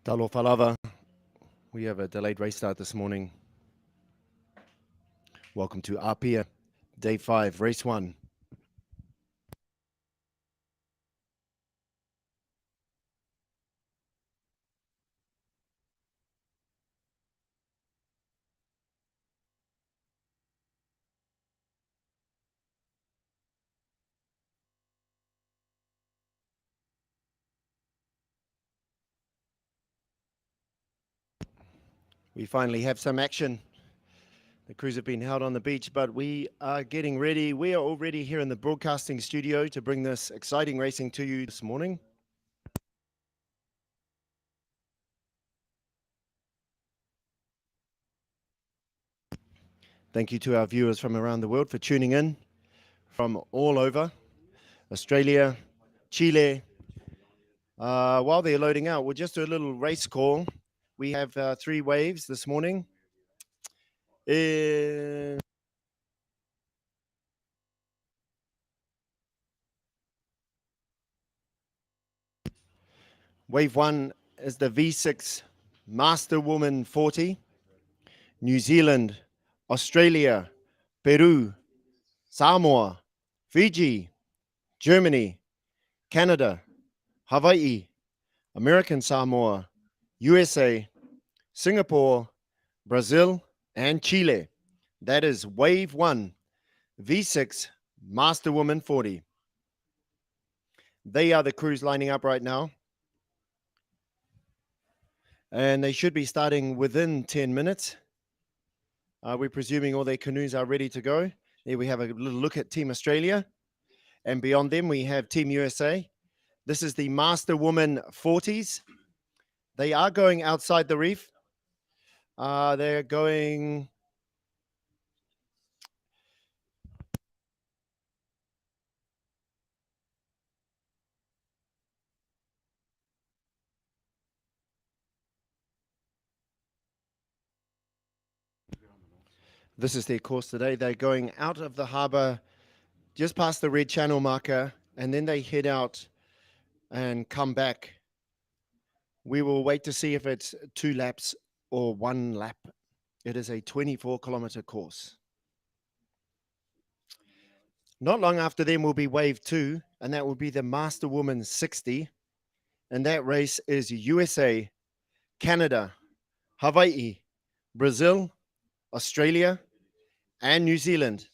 Talo Falava. We have a delayed race start this morning. Welcome to Apia, day 5, race 1. We finally have some action. The crews have been held on the beach, but we are getting ready. We are already here in the broadcasting studio to bring this exciting racing to you this morning. Thank you to our viewers from around the world for tuning in from all over Australia, Chile. While they're loading out, we'll just do a little race call. We have 3 waves this morning. Wave 1 is the V6 Master Woman 40. New Zealand, Australia, Peru, Samoa, Fiji, Germany, Canada, Hawaii, American Samoa, USA, Singapore, Brazil, and Chile. That is Wave 1, V6 Master Woman 40. They are the crews lining up right now. And they should be starting within 10 minutes. We're presuming all their canoes are ready to go. Here we have a little look at Team Australia. And beyond them, we have Team USA. This is the Master Woman 40s. They are going outside the reef. They're going... This is their course today. They're going out of the harbor just past the red channel marker, and then they head out and come back. We will wait to see if it's 2 laps or 1 lap. It is a 24-kilometer course. Not long after them will be wave 2, and that will be the Master Woman 60. And that race is USA, Canada, Hawaii, Brazil, Australia, and New Zealand.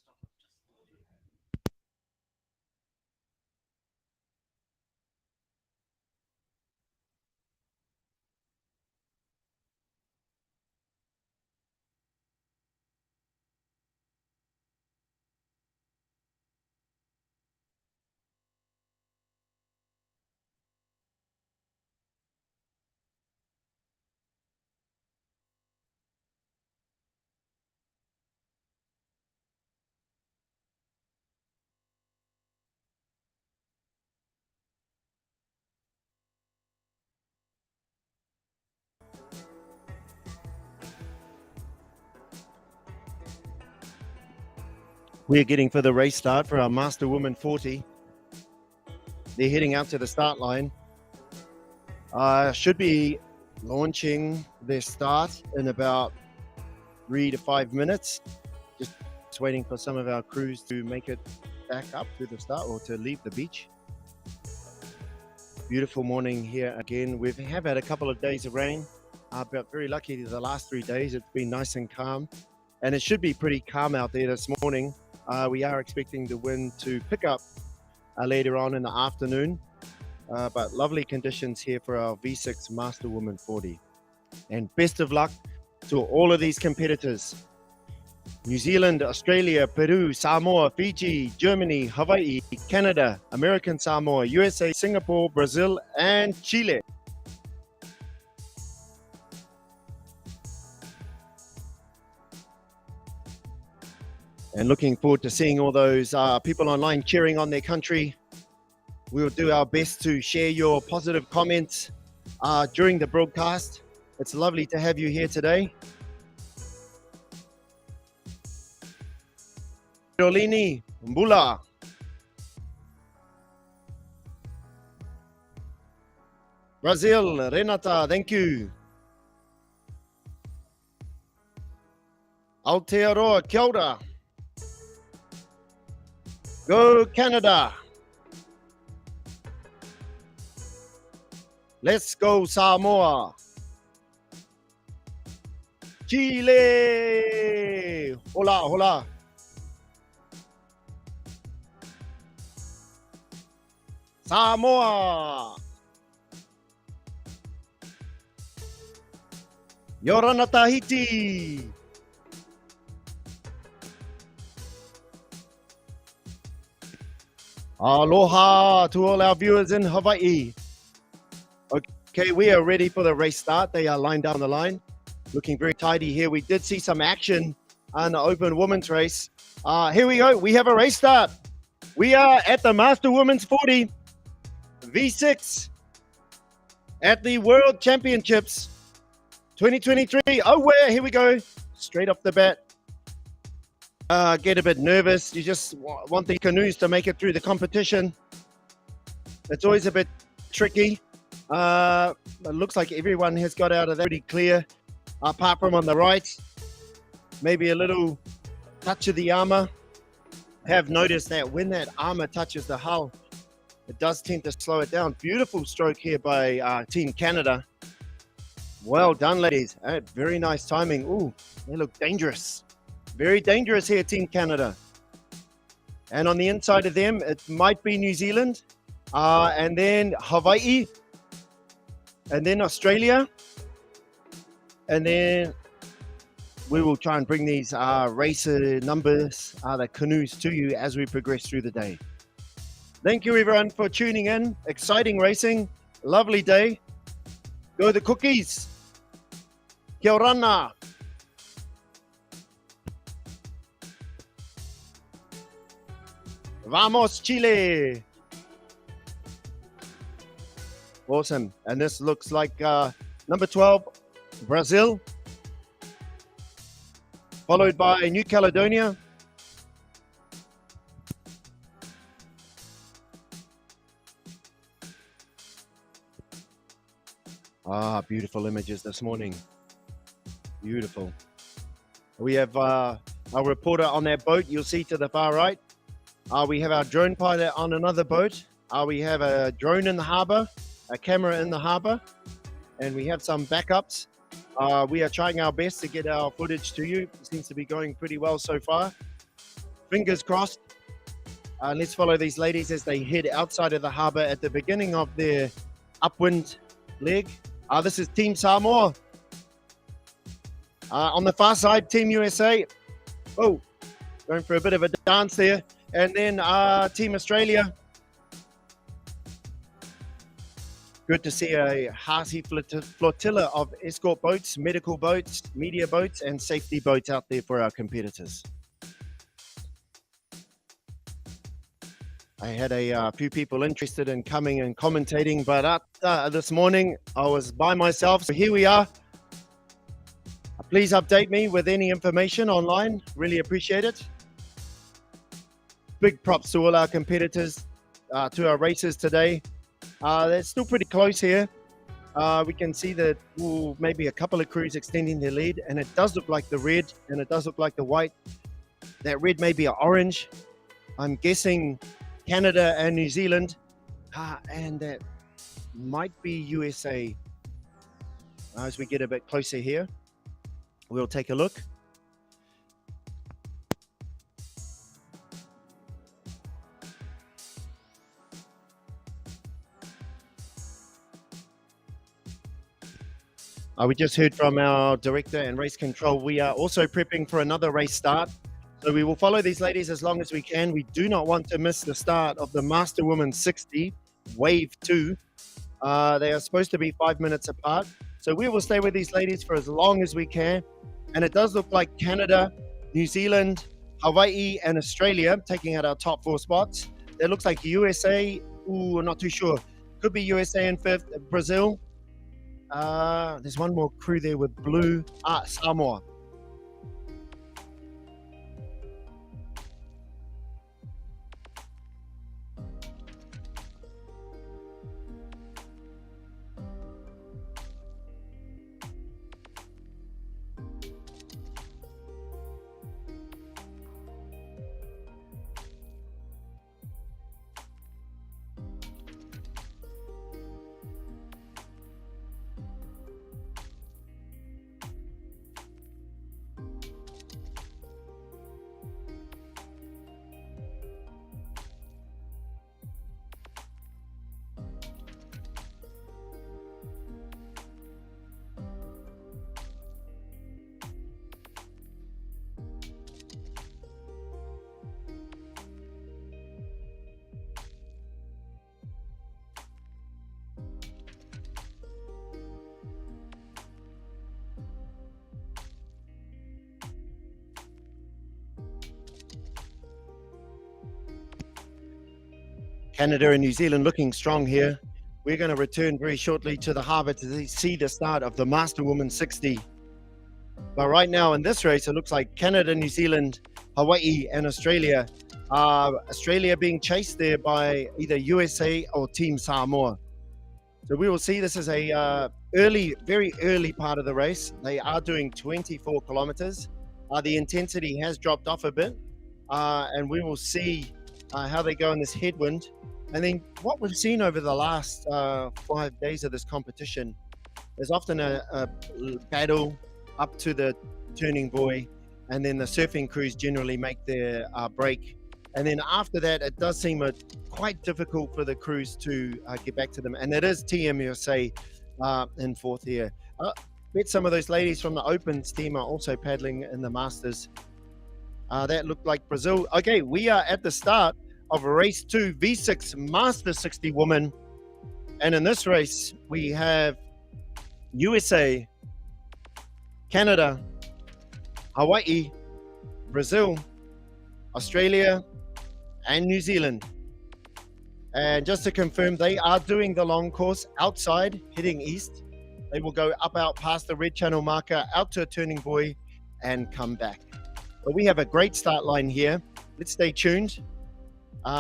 We're getting for the race start for our Master Woman 40. They're heading out to the start line. Should be launching their start in about 3 to 5 minutes. Just waiting for some of our crews to make it back up to the start or to leave the beach. Beautiful morning here again. We have had a couple of days of rain, but very lucky the last 3 days it's been nice and calm, and it should be pretty calm out there this morning. We are expecting the wind to pick up later on in the afternoon, but lovely conditions here for our V6 Master Woman 40. And best of luck to all of these competitors. New Zealand, Australia, Peru, Samoa, Fiji, Germany, Hawaii, Canada, American Samoa, USA, Singapore, Brazil, and Chile. And looking forward to seeing all those people online cheering on their country. We will do our best to share your positive comments during the broadcast. It's lovely to have you here today. Rolini, Mbula. Brazil, Renata, thank you. Aotearoa, kia ora. Go Canada. Let's go Samoa. Chile. Hola, hola. Samoa. Yorana Tahiti. Aloha to all our viewers in Hawaii. Okay, we are ready for the race start. They are lined down the line, looking very tidy here. We did see some action on the open women's race. Here we go. We have a race start. We are at the Master Women's 40 V6 at the World Championships 2023. Oh, where? Here we go. Straight off the bat. Get a bit nervous. You just want the canoes to make it through the competition. It's always a bit tricky. It looks like everyone has got out of that pretty clear, apart from on the right. Maybe a little touch of the armor. I have noticed that when that armor touches the hull, it does tend to slow it down. Beautiful stroke here by Team Canada. Well done, ladies. Very nice timing. Ooh, they look dangerous. Very dangerous here, Team Canada. And on the inside of them, it might be New Zealand, and then Hawaii, and then Australia, and then we will try and bring these racer numbers, the canoes, to you as we progress through the day. Thank you, everyone, for tuning in. Exciting racing. Lovely day. Go the cookies. Kia orana. Vamos, Chile. Awesome. And this looks like number 12, Brazil, followed by New Caledonia. Beautiful images this morning. Beautiful. We have our reporter on that boat. You'll see to the far right. We have our drone pilot on another boat. We have a drone in the harbor, a camera in the harbor, and we have some backups. We are trying our best to get our footage to you. It seems to be going pretty well so far. Fingers crossed. Let's follow these ladies as they head outside of the harbor at the beginning of their upwind leg. This is Team Samoa. On the far side, Team USA. Oh, going for a bit of a dance there. And then Team Australia. Good to see a hearty flotilla of escort boats, medical boats, media boats, and safety boats out there for our competitors. I had a few people interested in coming and commentating, but this morning I was by myself. So here we are. Please update me with any information online. Really appreciate it. Big props to all our competitors, to our racers today. They're still pretty close here. We can see that maybe a couple of crews extending their lead, and it does look like the red, and it does look like the white. That red may be an orange. I'm guessing Canada and New Zealand, and that might be USA. As we get a bit closer here, we'll take a look. We just heard from our director and race control. We are also prepping for another race start. So we will follow these ladies as long as we can. We do not want to miss the start of the Master Women's 60, Wave 2. They are supposed to be 5 minutes apart. So we will stay with these ladies for as long as we can. And it does look like Canada, New Zealand, Hawaii, and Australia taking out our top 4 spots. It looks like USA, I'm not too sure. Could be USA in 5th, Brazil. There's one more crew there with blue. Samoa. Canada and New Zealand looking strong here. We're going to return very shortly to the harbour to see the start of the Master Women 60. But right now in this race, it looks like Canada, New Zealand, Hawaii, and Australia. Australia being chased there by either USA or Team Samoa. So we will see. This is a very early part of the race. They are doing 24 kilometers. The intensity has dropped off a bit, and we will see how they go in this headwind. And then what we've seen over the last 5 days of this competition is often a battle up to the turning buoy, and then the surfing crews generally make their break. And then after that, it does seem quite difficult for the crews to get back to them. And it is Team USA in fourth here. Bet some of those ladies from the Opens team are also paddling in the Masters. That looked like Brazil. Okay, we are at the start of race 2, V6 Master 60 woman. And in this race, we have USA, Canada, Hawaii, Brazil, Australia, and New Zealand. And just to confirm, they are doing the long course outside, heading east. They will go out past the red channel marker, out to a turning buoy, and come back. But we have a great start line here. Let's stay tuned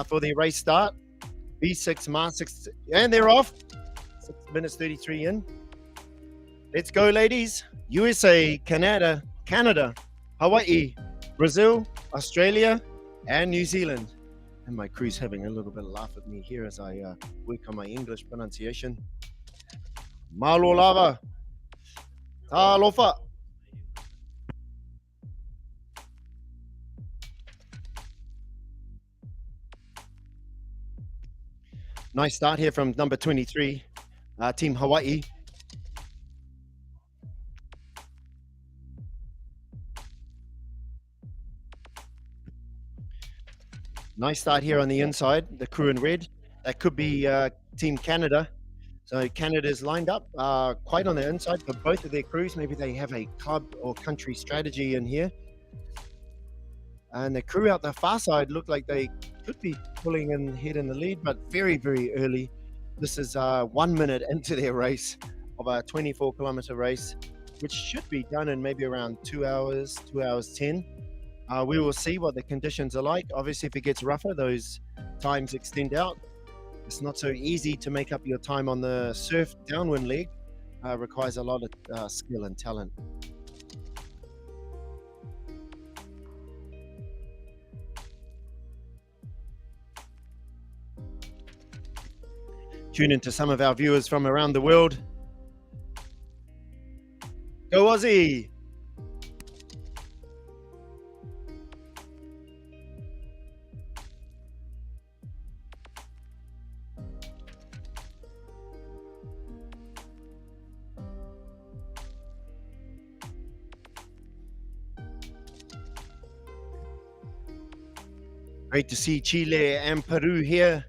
for the race start. V6 Master 60, and they're off. 6 minutes 33 in. Let's go, ladies. USA, Canada, Hawaii, Brazil, Australia, and New Zealand. And my crew's having a little bit of laugh at me here as I work on my English pronunciation. Malo lava. Talofa. Nice start here from number 23, Team Hawaii. Nice start here on the inside, the crew in red. That could be Team Canada. So Canada's lined up quite on the inside for both of their crews. Maybe they have a club or country strategy in here. And the crew out the far side look like they could be pulling in head in the lead, but very early. This is 1 minute into their race of a 24-kilometer race, which should be done in maybe around 2 hours, 2 hours 10. We will see what the conditions are like. Obviously, if it gets rougher, those times extend out. It's not so easy to make up your time on the surf downwind leg. Requires a lot of skill and talent. Tune into some of our viewers from around the world. Go Aussie! Great to see Chile and Peru here.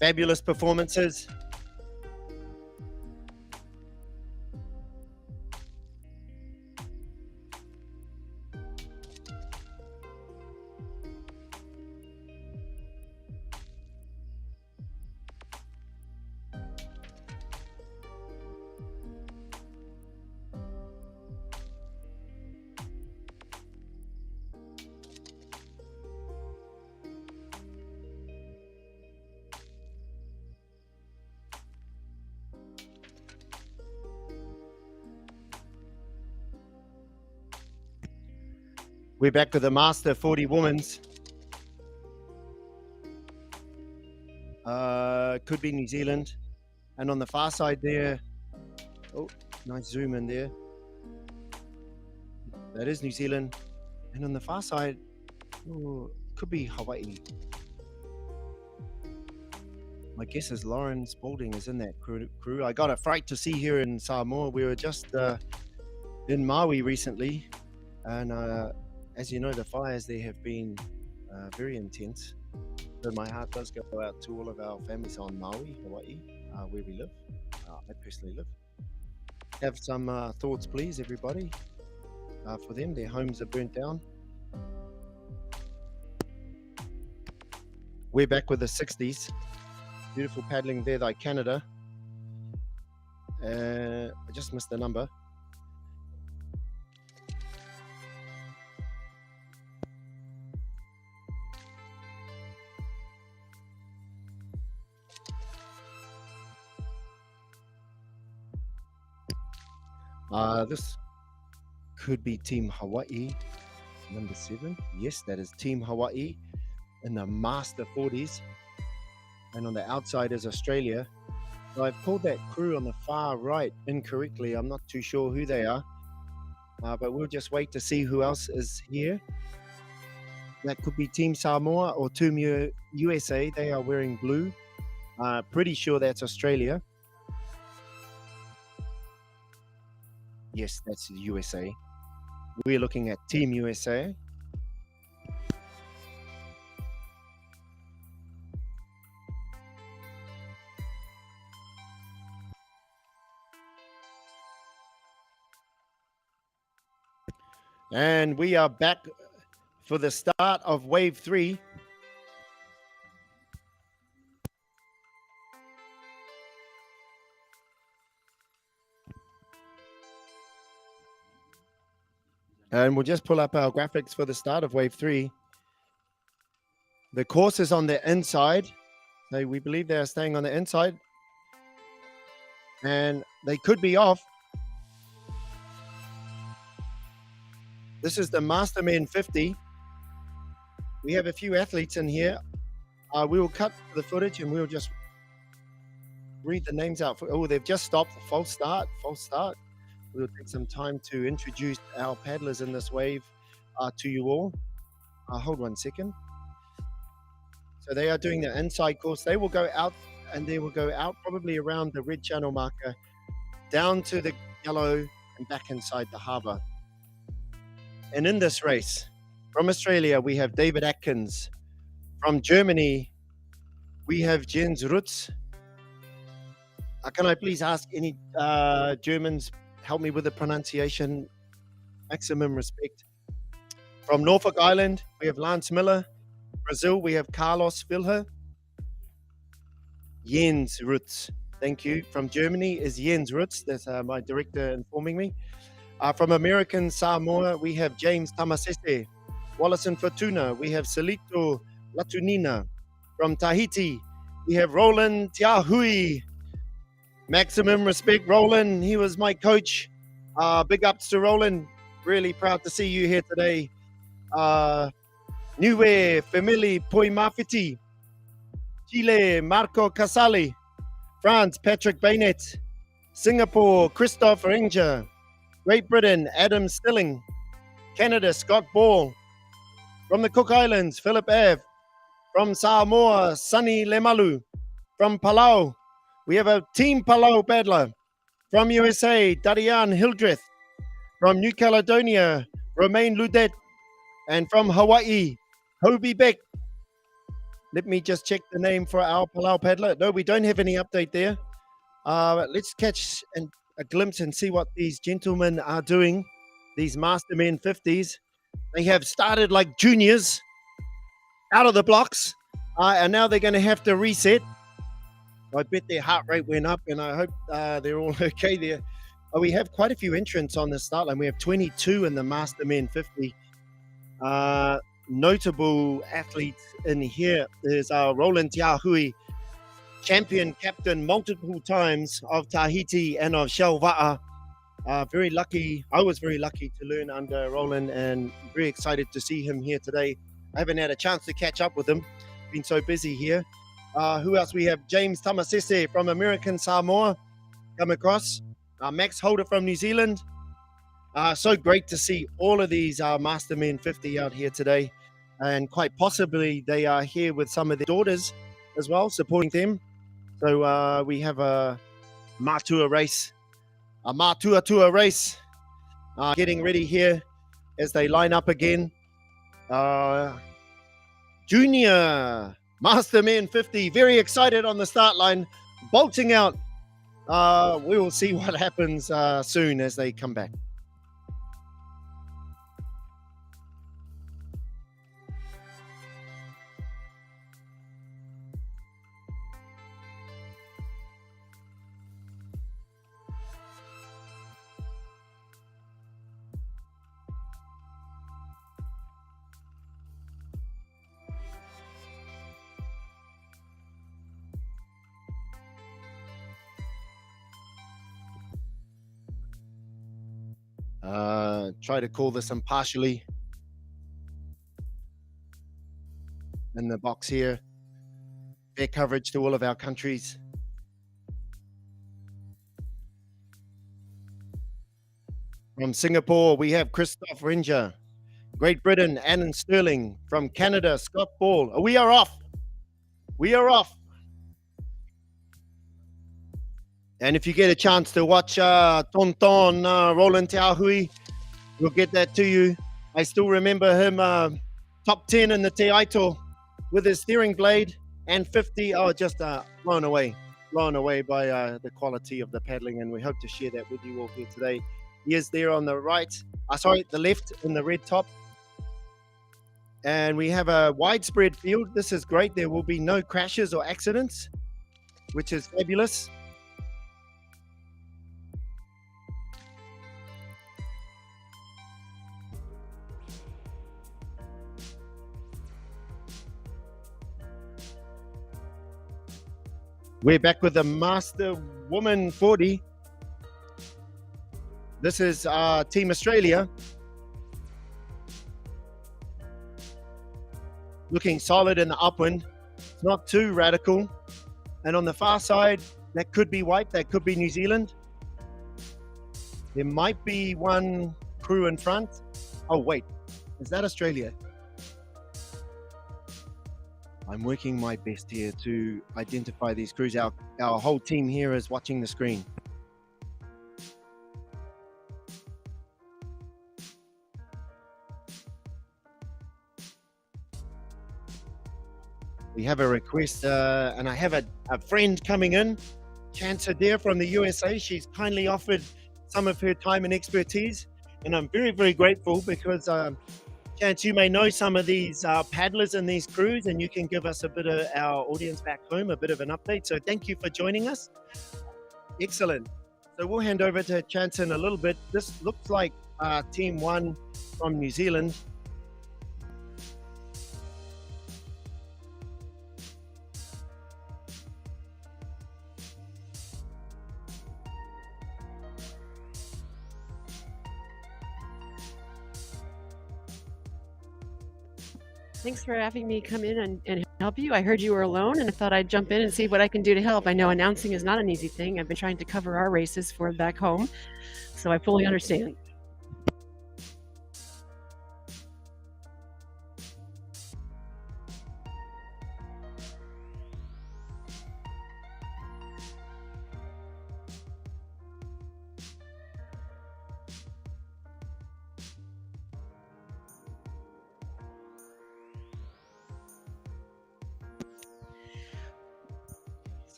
Fabulous performances. We're back with the Master 40 Women's. Could be New Zealand. And on the far side there, oh, nice zoom in there. That is New Zealand. And on the far side, oh, could be Hawaii. My guess is Lauren Spalding is in that crew. I got a fright to see here in Samoa. We were just in Maui recently. And as you know, the fires there have been very intense. So my heart does go out to all of our families on Maui, Hawaii, where we live. I personally live. Have some thoughts, please, everybody, for them. Their homes are burnt down. We're back with the 60s. Beautiful paddling there by Canada. I just missed the number. This could be Team Hawaii, number 7. Yes, that is Team Hawaii in the Master 40s. And on the outside is Australia. So I've called that crew on the far right incorrectly. I'm not too sure who they are. But we'll just wait to see who else is here. That could be Team Samoa or Team USA. They are wearing blue. Pretty sure that's Australia. Yes, that's the USA. We're looking at Team USA. And we are back for the start of Wave 3. And we'll just pull up our graphics for the start of Wave 3. The course is on the inside. So we believe they are staying on the inside. And they could be off. This is the Masterman 50. We have a few athletes in here. We will cut the footage and we'll just read the names out. Oh, they've just stopped. False start. We'll take some time to introduce our paddlers in this wave to you all. Hold 1 second. So they are doing the inside course. They will go out and they will go out probably around the red channel marker, down to the yellow and back inside the harbour. And in this race, from Australia, we have David Atkins. From Germany, we have Jens Rutz. Can I please ask any Germans, help me with the pronunciation? Maximum respect. From Norfolk Island, we have Lance Miller. Brazil, we have Carlos Vilher. Jens Rutz. Thank you. From Germany is Jens Rutz. That's my director informing me. From American Samoa, we have James Tamasese. Wallace and Fortuna, we have Salito Latunina. From Tahiti, we have Roland Tiahui. Maximum respect, Roland. He was my coach. Big ups to Roland. Really proud to see you here today. Niue Famili Poimafiti. Chile, Marco Casali. France, Patrick Baynet. Singapore, Christoph Ranger. Great Britain, Adam Stilling. Canada, Scott Ball. From the Cook Islands, Philip Ave. From Samoa, Sunny Lemalu. From Palau, we have a Team Palau paddler. From USA, Darian Hildreth. From New Caledonia, Romain Ludet. And from Hawaii, Hobie Beck. Let me just check the name for our Palau paddler. No, we don't have any update there. Let's catch a glimpse and see what these gentlemen are doing. These Mastermen 50s. They have started like juniors out of the blocks. And now they're going to have to reset. I bet their heart rate went up, and I hope they're all okay there. We have quite a few entrants on the start line. We have 22 in the Mastermen 50. Notable athletes in here is Roland Tiahui, champion captain multiple times of Tahiti and of Shelva'a. Very lucky. I was very lucky to learn under Roland and very excited to see him here today. I haven't had a chance to catch up with him. Been so busy here. Who else? We have James Tamasese from American Samoa come across. Max Holder from New Zealand. So great to see all of these Mastermen 50 out here today. And quite possibly they are here with some of their daughters as well, supporting them. So we have a Matua race. A Matua race. Getting ready here as they line up again. Junior Mastermen 50, very excited on the start line, bolting out. We will see what happens soon as they come back. Try to call this impartially in the box here. Fair coverage to all of our countries. From Singapore, we have Christoph Ringer. Great Britain, Annan Sterling. From Canada, Scott Ball. We are off. We are off. And if you get a chance to watch Tonton Roland Taohui, we'll get that to you. I still remember him top 10 in the Te Aito with his steering blade and 50. Oh, just blown away by the quality of the paddling. And we hope to share that with you all here today. He is there on the right, the left in the red top. And we have a widespread field. This is great. There will be no crashes or accidents, which is fabulous. We're back with the Master Woman 40. This is Team Australia. Looking solid in the upwind. It's not too radical. And on the far side, that could be white, that could be New Zealand. There might be one crew in front. Oh, wait, is that Australia? I'm working my best here to identify these crews. Our whole team here is watching the screen. We have a request, and I have a friend coming in, Chance Adair from the USA. She's kindly offered some of her time and expertise, and I'm very, very grateful because, Chance, you may know some of these paddlers in these crews, and you can give us a bit of our audience back home, a bit of an update. So thank you for joining us. Excellent. So we'll hand over to Chance in a little bit. This looks like Team 1 from New Zealand. Thanks for having me come in and help you. I heard you were alone and I thought I'd jump in and see what I can do to help. I know announcing is not an easy thing. I've been trying to cover our races for back home, so I fully understand.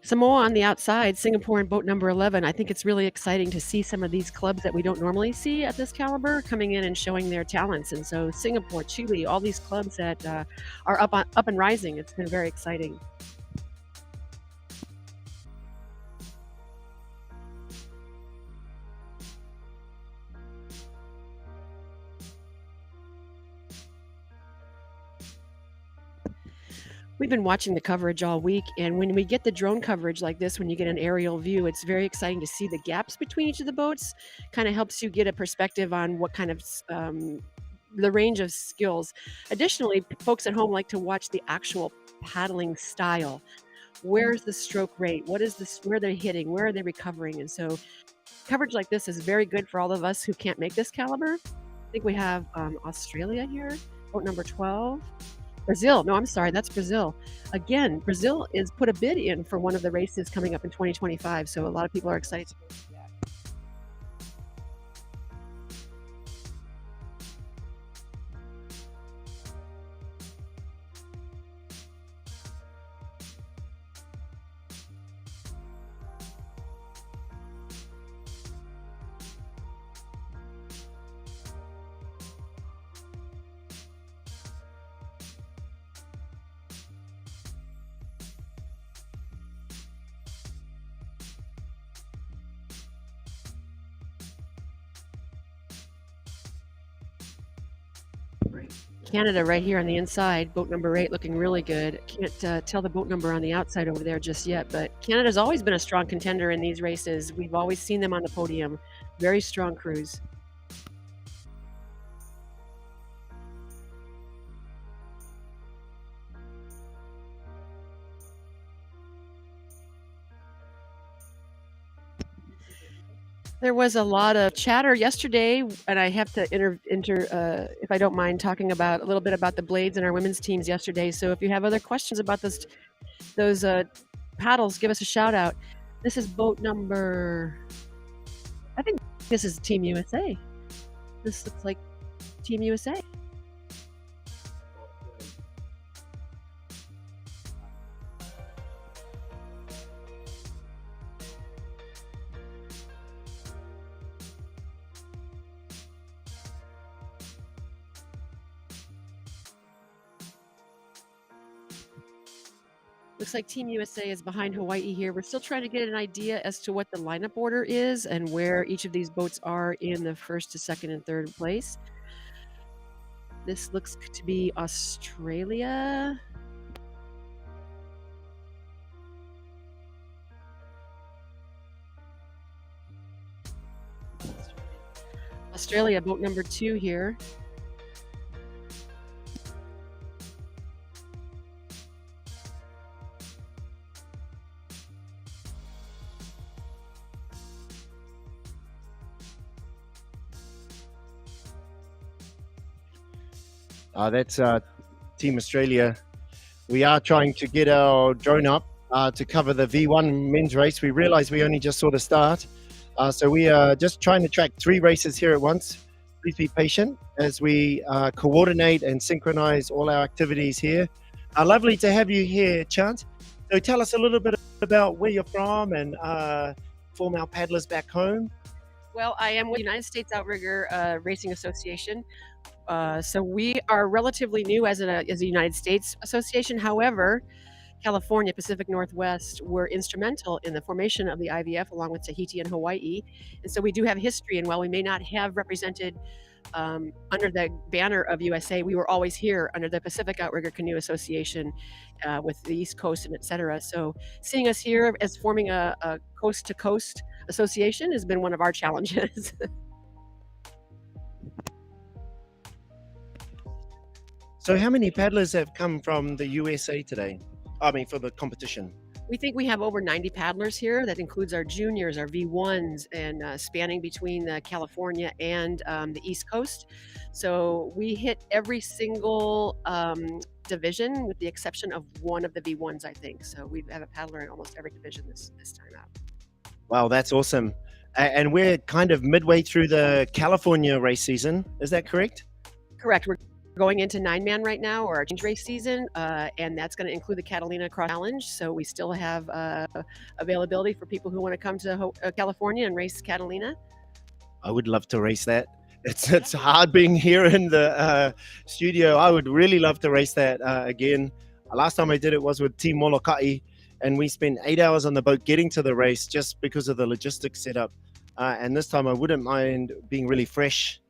Samoa on the outside, Singapore in boat number 11. I think it's really exciting to see some of these clubs that we don't normally see at this caliber coming in and showing their talents. And so Singapore, Chile, all these clubs that are up and rising. It's been very exciting. We've been watching the coverage all week, and when we get the drone coverage like this, when you get an aerial view, it's very exciting to see the gaps between each of the boats. Kind of helps you get a perspective on what kind of the range of skills. Additionally, folks at home like to watch the actual paddling style. Where's the stroke rate? What is this? Where they're hitting? Where are they recovering? And so coverage like this is very good for all of us who can't make this caliber. I think we have Australia here, boat number 12. Brazil. No, I'm sorry. That's Brazil. Again, Brazil is put a bid in for one of the races coming up in 2025. So a lot of people are excited to go see that. Canada right here on the inside, boat number 8 looking really good. Can't tell the boat number on the outside over there just yet, but Canada's always been a strong contender in these races. We've always seen them on the podium. Very strong cruise. There was a lot of chatter yesterday, and I have to if I don't mind, talking about a little bit about the blades and our women's teams yesterday. So if you have other questions about those paddles, give us a shout out. This is boat number. I think this is Team USA. This looks like Team USA. Looks like Team USA is behind Hawaii here. We're still trying to get an idea as to what the lineup order is and where each of these boats are in the first to second and third place. This looks to be Australia. Australia, boat number 2 here. That's Team Australia. We are trying to get our drone up to cover the V1 men's race. We realize we only just saw the start. So we are just trying to track 3 races here at once. Please be patient as we coordinate and synchronize all our activities here. Lovely to have you here, Chant. So tell us a little bit about where you're from and form our paddlers back home. Well, I am with the United States Outrigger Racing Association. So we are relatively new as a United States association. However, California, Pacific Northwest were instrumental in the formation of the IVF along with Tahiti and Hawaii. And so we do have history. And while we may not have represented under the banner of USA, we were always here under the Pacific Outrigger Canoe Association with the East Coast and et cetera. So seeing us here as forming a coast to coast association has been one of our challenges. So how many paddlers have come from the USA today? I mean, for the competition. We think we have over 90 paddlers here. That includes our juniors, our V1s, and spanning between California and the East Coast. So we hit every single division with the exception of one of the V1s, I think. So we have a paddler in almost every division this time out. Wow, that's awesome. And we're kind of midway through the California race season. Is that correct? Correct. We're going into 9-man right now, or our change race season, and that's going to include the Catalina Cross Challenge. So we still have availability for people who want to come to California and race Catalina. I would love to race that. It's hard being here in the studio. I would really love to race that again. Last time I did it was with Team Molokai, and we spent 8 hours on the boat getting to the race just because of the logistics setup. And this time I wouldn't mind being really fresh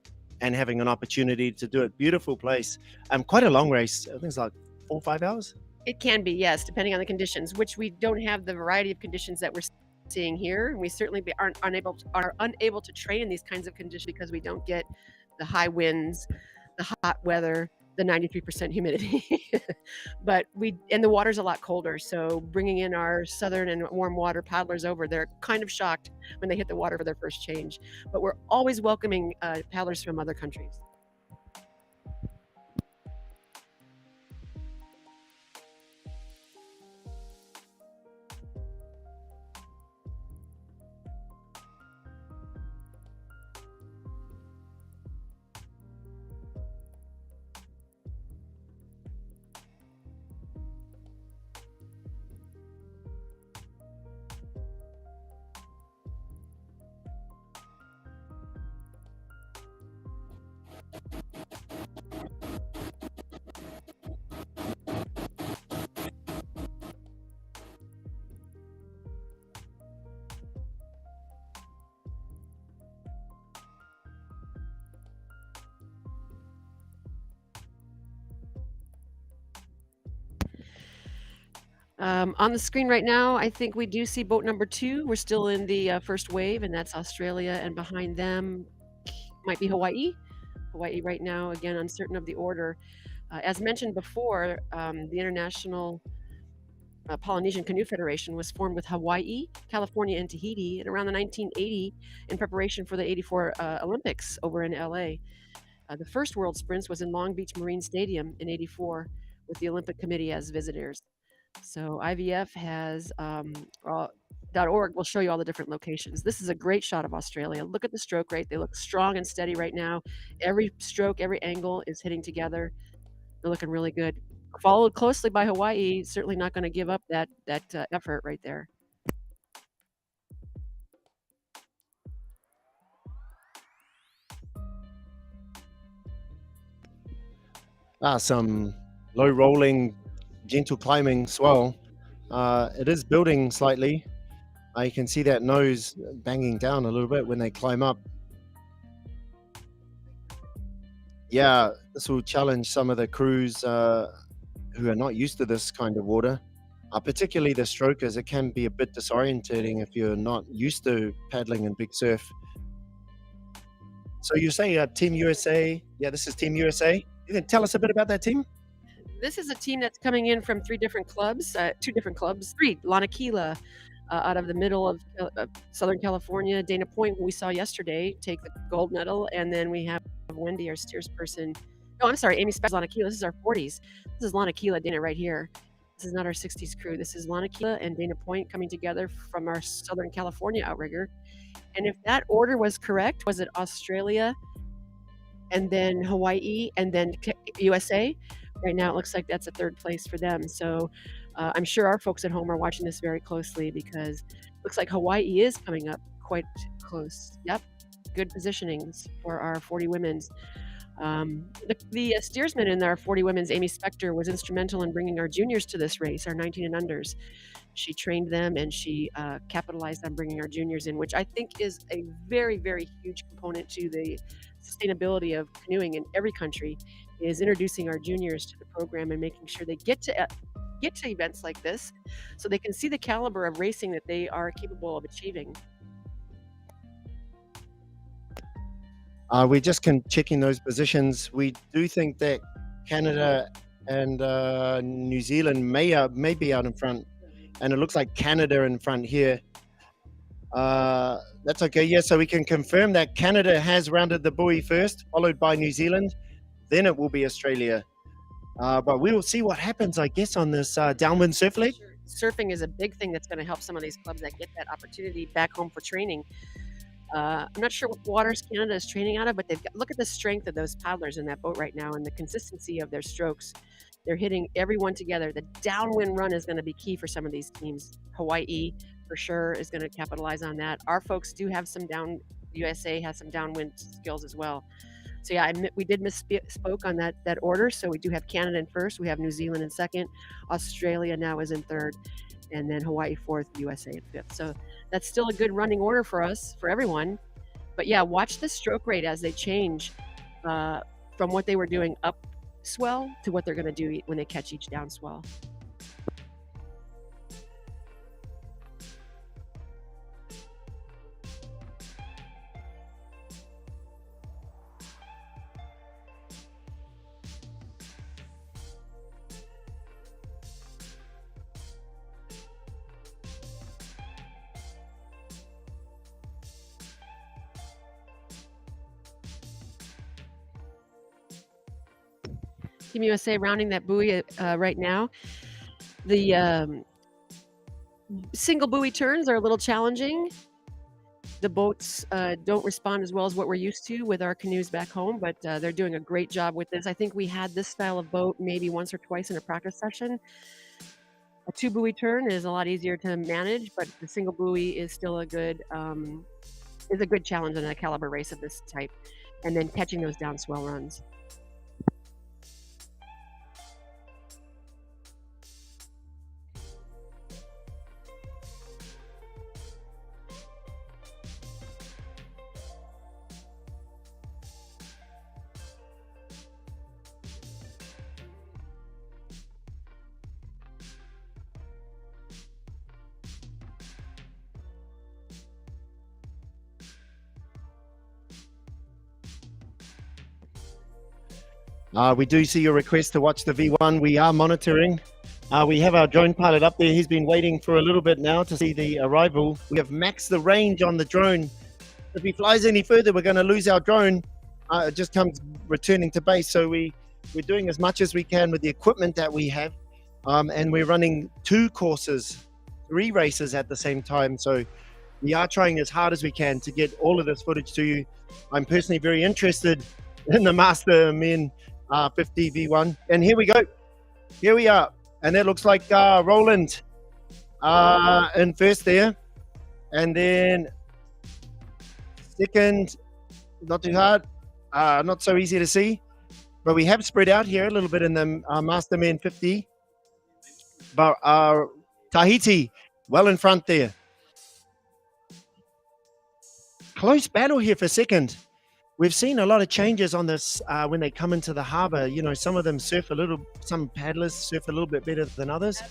and having an opportunity to do it. Beautiful place. Quite a long race. I think it's like 4 or 5 hours. It can be, yes, depending on the conditions, which we don't have the variety of conditions that we're seeing here. We certainly are unable to train in these kinds of conditions because we don't get the high winds, the hot weather, the 93% humidity. But the water's a lot colder. So bringing in our southern and warm water paddlers over, they're kind of shocked when they hit the water for their first change. But we're always welcoming paddlers from other countries. On the screen right now, I think we do see boat number 2. We're still in the, first wave, and that's Australia, and behind them might be Hawaii. Hawaii right now, again, uncertain of the order. As mentioned before, the International Polynesian Canoe Federation was formed with Hawaii, California, and Tahiti in around the 1980 in preparation for the '84 Olympics over in LA. The first World Sprints was in Long Beach Marine Stadium in '84 with the Olympic Committee as visitors. So IVF has .org will show you all the different locations. This is a great shot of Australia. Look at the stroke rate. They look strong and steady right now. Every stroke, every angle is hitting together. They're looking really good. Followed closely by Hawaii, certainly not gonna give up that effort right there. Some low rolling, gentle climbing swell. It is building slightly. You can see that nose banging down a little bit when they climb up. Yeah, this will challenge some of the crews who are not used to this kind of water, particularly the strokers. It can be a bit disorientating if you're not used to paddling in big surf. So you say Team USA. Yeah, this is Team USA. You can tell us a bit about that team? This is a team that's coming in from 3 different clubs, 2 different clubs, 3. Lanakila, out of the middle of Southern California. Dana Point, who we saw yesterday, take the gold medal, and then we have Wendy, our steers person. No, I'm sorry, Amy Speck's Lanakila. This is our 40s. This is Lanakila, Dana right here. This is not our 60s crew. This is Lanakila and Dana Point coming together from our Southern California outrigger. And if that order was correct, was it Australia and then Hawaii and then USA? Right now, it looks like that's a 3rd place for them. So I'm sure our folks at home are watching this very closely because it looks like Hawaii is coming up quite close. Yep, good positionings for our 40 women's. The steersman in our 40 women's, Amy Spector, was instrumental in bringing our juniors to this race, our 19 and unders. She trained them and she capitalized on bringing our juniors in, which I think is a very, very huge component to the sustainability of canoeing in every country, is introducing our juniors to the program and making sure they get to events like this so they can see the caliber of racing that they are capable of achieving. We're just checking those positions. We do think that Canada and New Zealand may be out in front, and it looks like Canada in front here. That's okay. Yeah, so we can confirm that Canada has rounded the buoy first, followed by New Zealand. Then it will be Australia. But we will see what happens, I guess, on this downwind surf leg. Surfing is a big thing that's going to help some of these clubs that get that opportunity back home for training. I'm not sure what waters Canada is training out of, but look at the strength of those paddlers in that boat right now and the consistency of their strokes. They're hitting everyone together. The downwind run is going to be key for some of these teams. Hawaii, for sure, is going to capitalize on that. Our folks do have some USA has some downwind skills as well. So yeah, we did misspoke on that order. So we do have Canada in first. We have New Zealand in second. Australia now is in third. And then Hawaii fourth, USA in fifth. So that's still a good running order for us, for everyone. But yeah, watch the stroke rate as they change from what they were doing up swell to what they're going to do when they catch each down swell. Team USA rounding that buoy right now. The single buoy turns are a little challenging. The boats don't respond as well as what we're used to with our canoes back home, but they're doing a great job with this. I think we had this style of boat maybe once or twice in a practice session. A 2 buoy turn is a lot easier to manage, but the single buoy is still a good challenge in a caliber race of this type. And then catching those down swell runs. We do see your request to watch the V1. We are monitoring. We have our drone pilot up there. He's been waiting for a little bit now to see the arrival. We have maxed the range on the drone. If he flies any further, we're going to lose our drone. It just comes returning to base. So we're doing as much as we can with the equipment that we have. And we're running 2 courses, 3 races at the same time. So we are trying as hard as we can to get all of this footage to you. I'm personally very interested in the Master Men 50 V1. And here we go. Here we are. And that looks like Roland in first there. And then second, not too hard, not so easy to see. But we have spread out here a little bit in the Master Men 50. But Tahiti, well in front there. Close battle here for second. We've seen a lot of changes on this when they come into the harbor. You know, some of them surf a little, some paddlers surf a little bit better than others.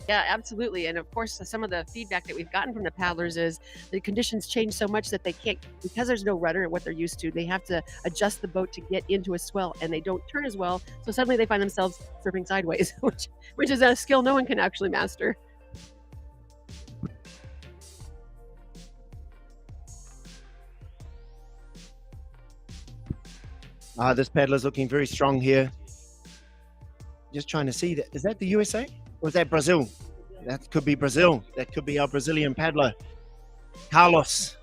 Yeah, absolutely. And of course, some of the feedback that we've gotten from the paddlers is the conditions change so much that they can't, because there's no rudder and what they're used to, they have to adjust the boat to get into a swell, and they don't turn as well. So suddenly they find themselves surfing sideways, which is a skill no one can actually master. This paddler's looking very strong here. Just trying to see that. Is that the USA or is that Brazil? That could be Brazil. That could be our Brazilian paddler, Carlos.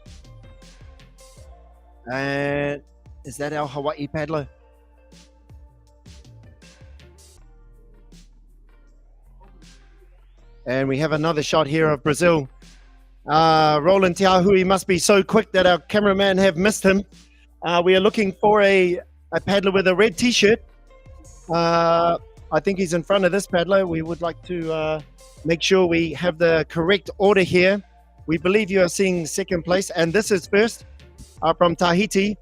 And is that our Hawaii paddler? And we have another shot here of Brazil. Roland Tiahui must be so quick that our cameraman have missed him. We are looking for a paddler with a red t-shirt. I think he's in front of this paddler. We would like to make sure we have the correct order here. We believe you are seeing second place, and this is first from Tahiti.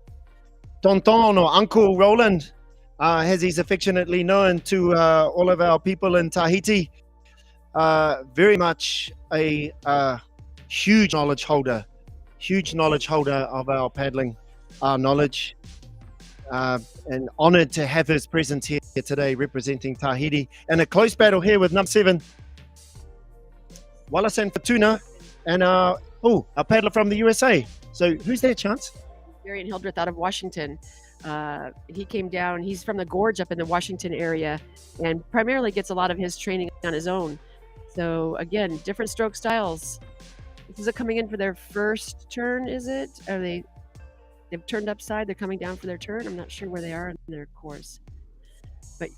Tonton, or Uncle Roland, as he's affectionately known to all of our people in Tahiti. Very much a huge knowledge holder of our paddling knowledge. And honored to have his presence here today representing Tahiti. And a close battle here with number 7, Wallace and Fortuna, and our paddler from the USA. So who's there, Chance? Darian Hildreth out of Washington. He came down, he's from the gorge up in the Washington area, and primarily gets a lot of his training on his own. So again, different stroke styles. Is it coming in for their first turn, is it? Are they've turned upside, they're coming down for their turn? I'm not sure where they are in their course. But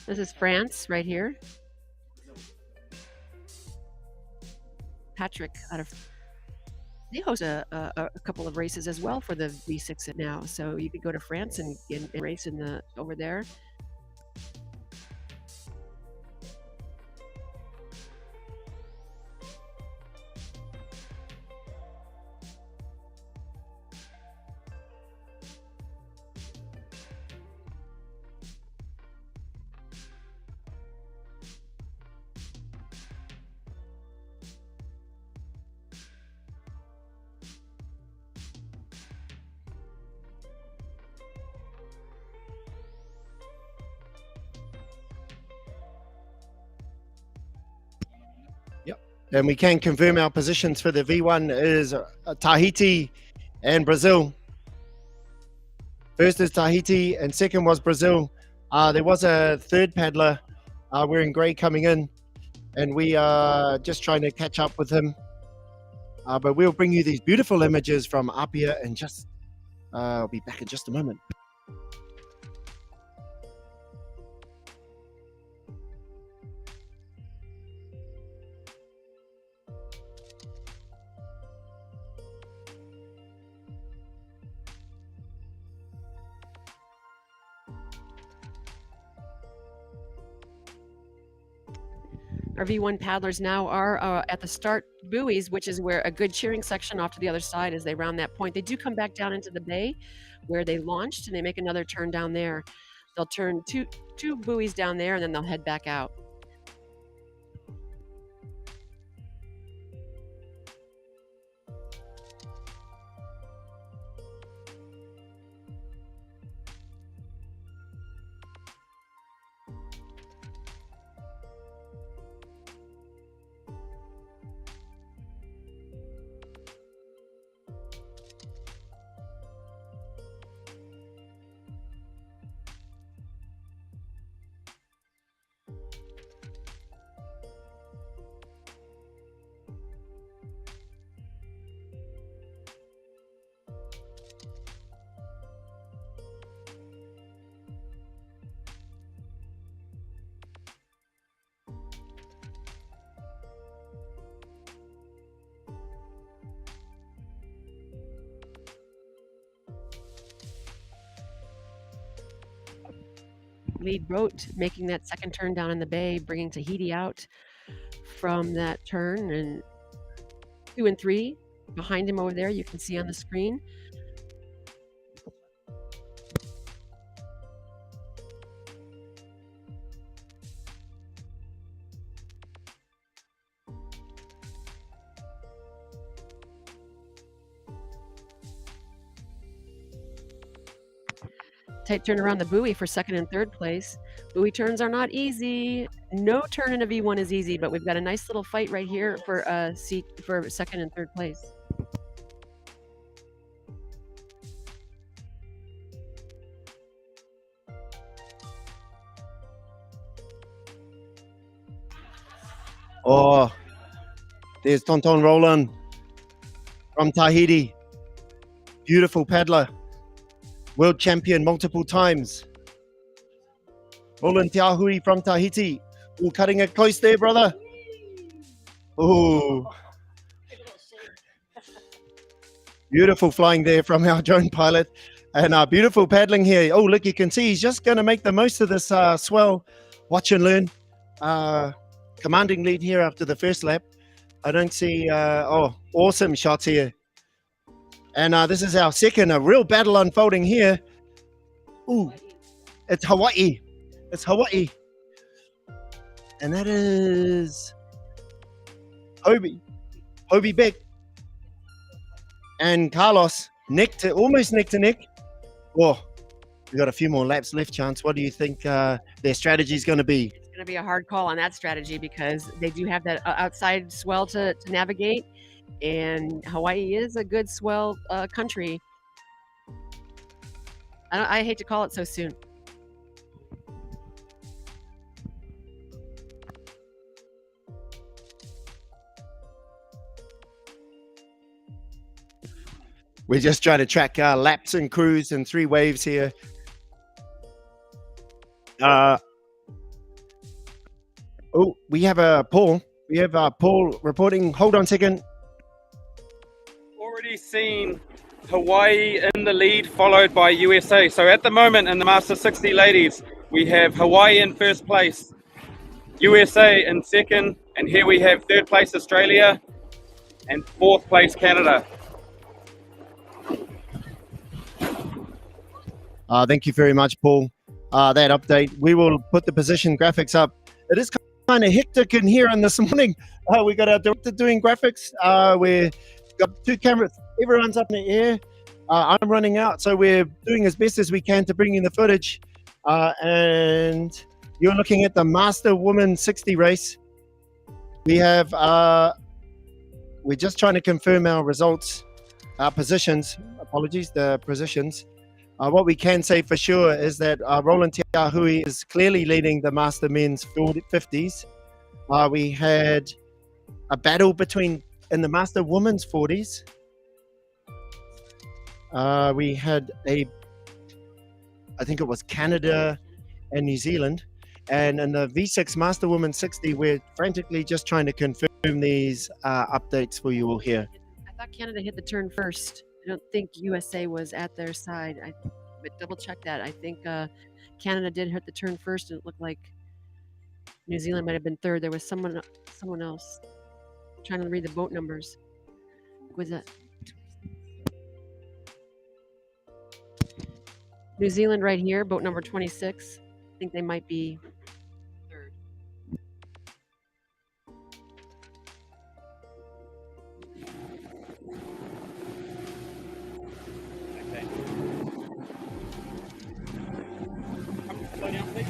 this is France right here. Patrick out of, they host a couple of races as well for the V6 now. So you could go to France and race in over there. And we can confirm our positions for the V1 is Tahiti and Brazil. First is Tahiti and second was Brazil. There was a third paddler wearing grey coming in, and we are just trying to catch up with him. But we'll bring you these beautiful images from Apia and just I'll be back in just a moment. Our V1 paddlers now are at the start buoys, which is where a good cheering section off to the other side as they round that point. They do come back down into the bay where they launched, and they make another turn down there. They'll turn two buoys down there, and then they'll head back out. Lead boat making that second turn down in the bay, bringing Tahiti out from that turn, and 2 and 3 behind him over there, you can see on the screen. Tight turn around the buoy for second and third place. Buoy turns are not easy. No turn in a V1 is easy, but we've got a nice little fight right here for a seat for second and third place. Oh, there's Tonton Roland from Tahiti. Beautiful paddler. World champion multiple times. Roland Tiahui from Tahiti. Oh, cutting it close there, brother. Oh, beautiful flying there from our drone pilot. And beautiful paddling here. Oh, look, you can see he's just going to make the most of this swell. Watch and learn. Commanding lead here after the first lap. I don't see, awesome shots here. And this is our second, a real battle unfolding here. Ooh, it's Hawaii. It's Hawaii. And that is Hobie Beck and Carlos, almost neck to neck. Oh, we've got a few more laps left, Chance. What do you think their strategy is going to be? It's going to be a hard call on that strategy because they do have that outside swell to navigate, and Hawaii is a good swell country. I hate to call it so soon. We're just trying to track laps and crews and 3 waves here. We have Paul. We have Paul reporting. Hold on a second. Already seen Hawaii in the lead, followed by USA. So at the moment in the Master 60 ladies, we have Hawaii in first place, USA in second, and here we have third place Australia and fourth place Canada. Thank you very much, Paul. That update. We will put the position graphics up. It is kind of hectic in here in this morning. We got our director doing graphics. We've got 2 cameras. Everyone's up in the air. I'm running out, so we're doing as best as we can to bring in the footage. And you're looking at the Master Women 60 race. We have, we're just trying to confirm our results, our positions. Apologies, the positions. What we can say for sure is that Roland Tiahui is clearly leading the Master Men's 50s. We had a battle in the Master Women's 40s. We had I think it was Canada and New Zealand. And in the V6 Master Women's 60, we're frantically just trying to confirm these updates for you all here. I thought Canada hit the turn first. I don't think USA was at their side. But double check that. I think Canada did hit the turn first, and it looked like New Zealand might have been third. There was someone else. I'm trying to read the boat numbers. Was that New Zealand right here, boat number 26? I think they might be third. Okay. Slow down, please.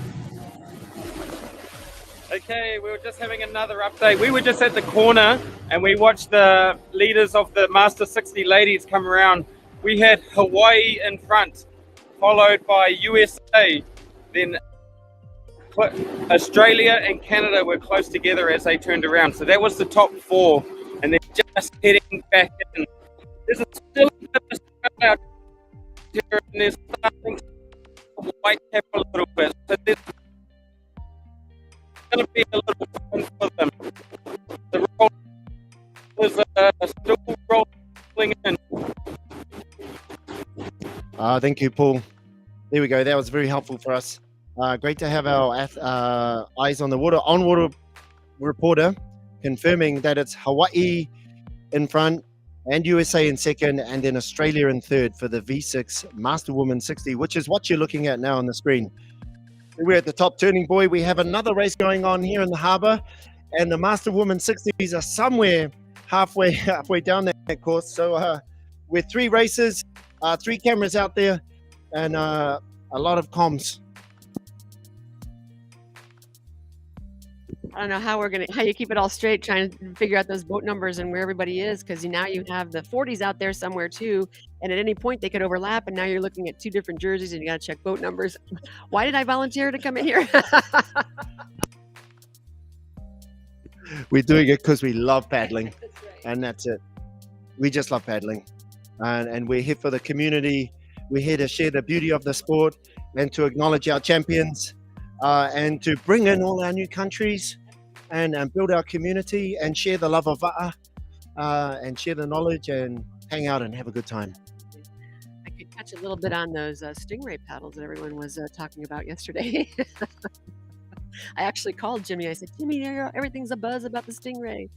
Okay, we were just having another update. We were just at the corner and we watched the leaders of the Master 60 ladies come around. We had Hawaii in front, followed by USA. Then Australia and Canada were close together as they turned around. So that was the top four. And they're just heading back in. There's still a bit of spread out here and they're starting to white cap a little bit. So there's going to be a little fun for them. The roll was still rolling in. Thank you, Paul. There we go. That was very helpful for us. Great to have our eyes on the water, on-water reporter confirming that it's Hawaii in front and USA in second, and then Australia in third for the V6 Master Woman 60, which is what you're looking at now on the screen. We're at the top turning buoy. We have another race going on here in the harbour, and the Master Woman 60s are somewhere halfway down that course. So with 3 races, 3 cameras out there, and a lot of comms. I don't know how you keep it all straight, trying to figure out those boat numbers and where everybody is, because now you have the 40s out there somewhere too, and at any point they could overlap, and now you're looking at 2 different jerseys and you got to check boat numbers. Why did I volunteer to come in here? We're doing it because we love paddling, and that's it. We just love paddling, and we're here for the community. We're here to share the beauty of the sport and to acknowledge our champions, and to bring in all our new countries and build our community and share the love of va'a, and share the knowledge and hang out and have a good time. I could touch a little bit on those stingray paddles that everyone was talking about yesterday. I actually called Jimmy. I said, Jimmy, everything's a buzz about the stingray.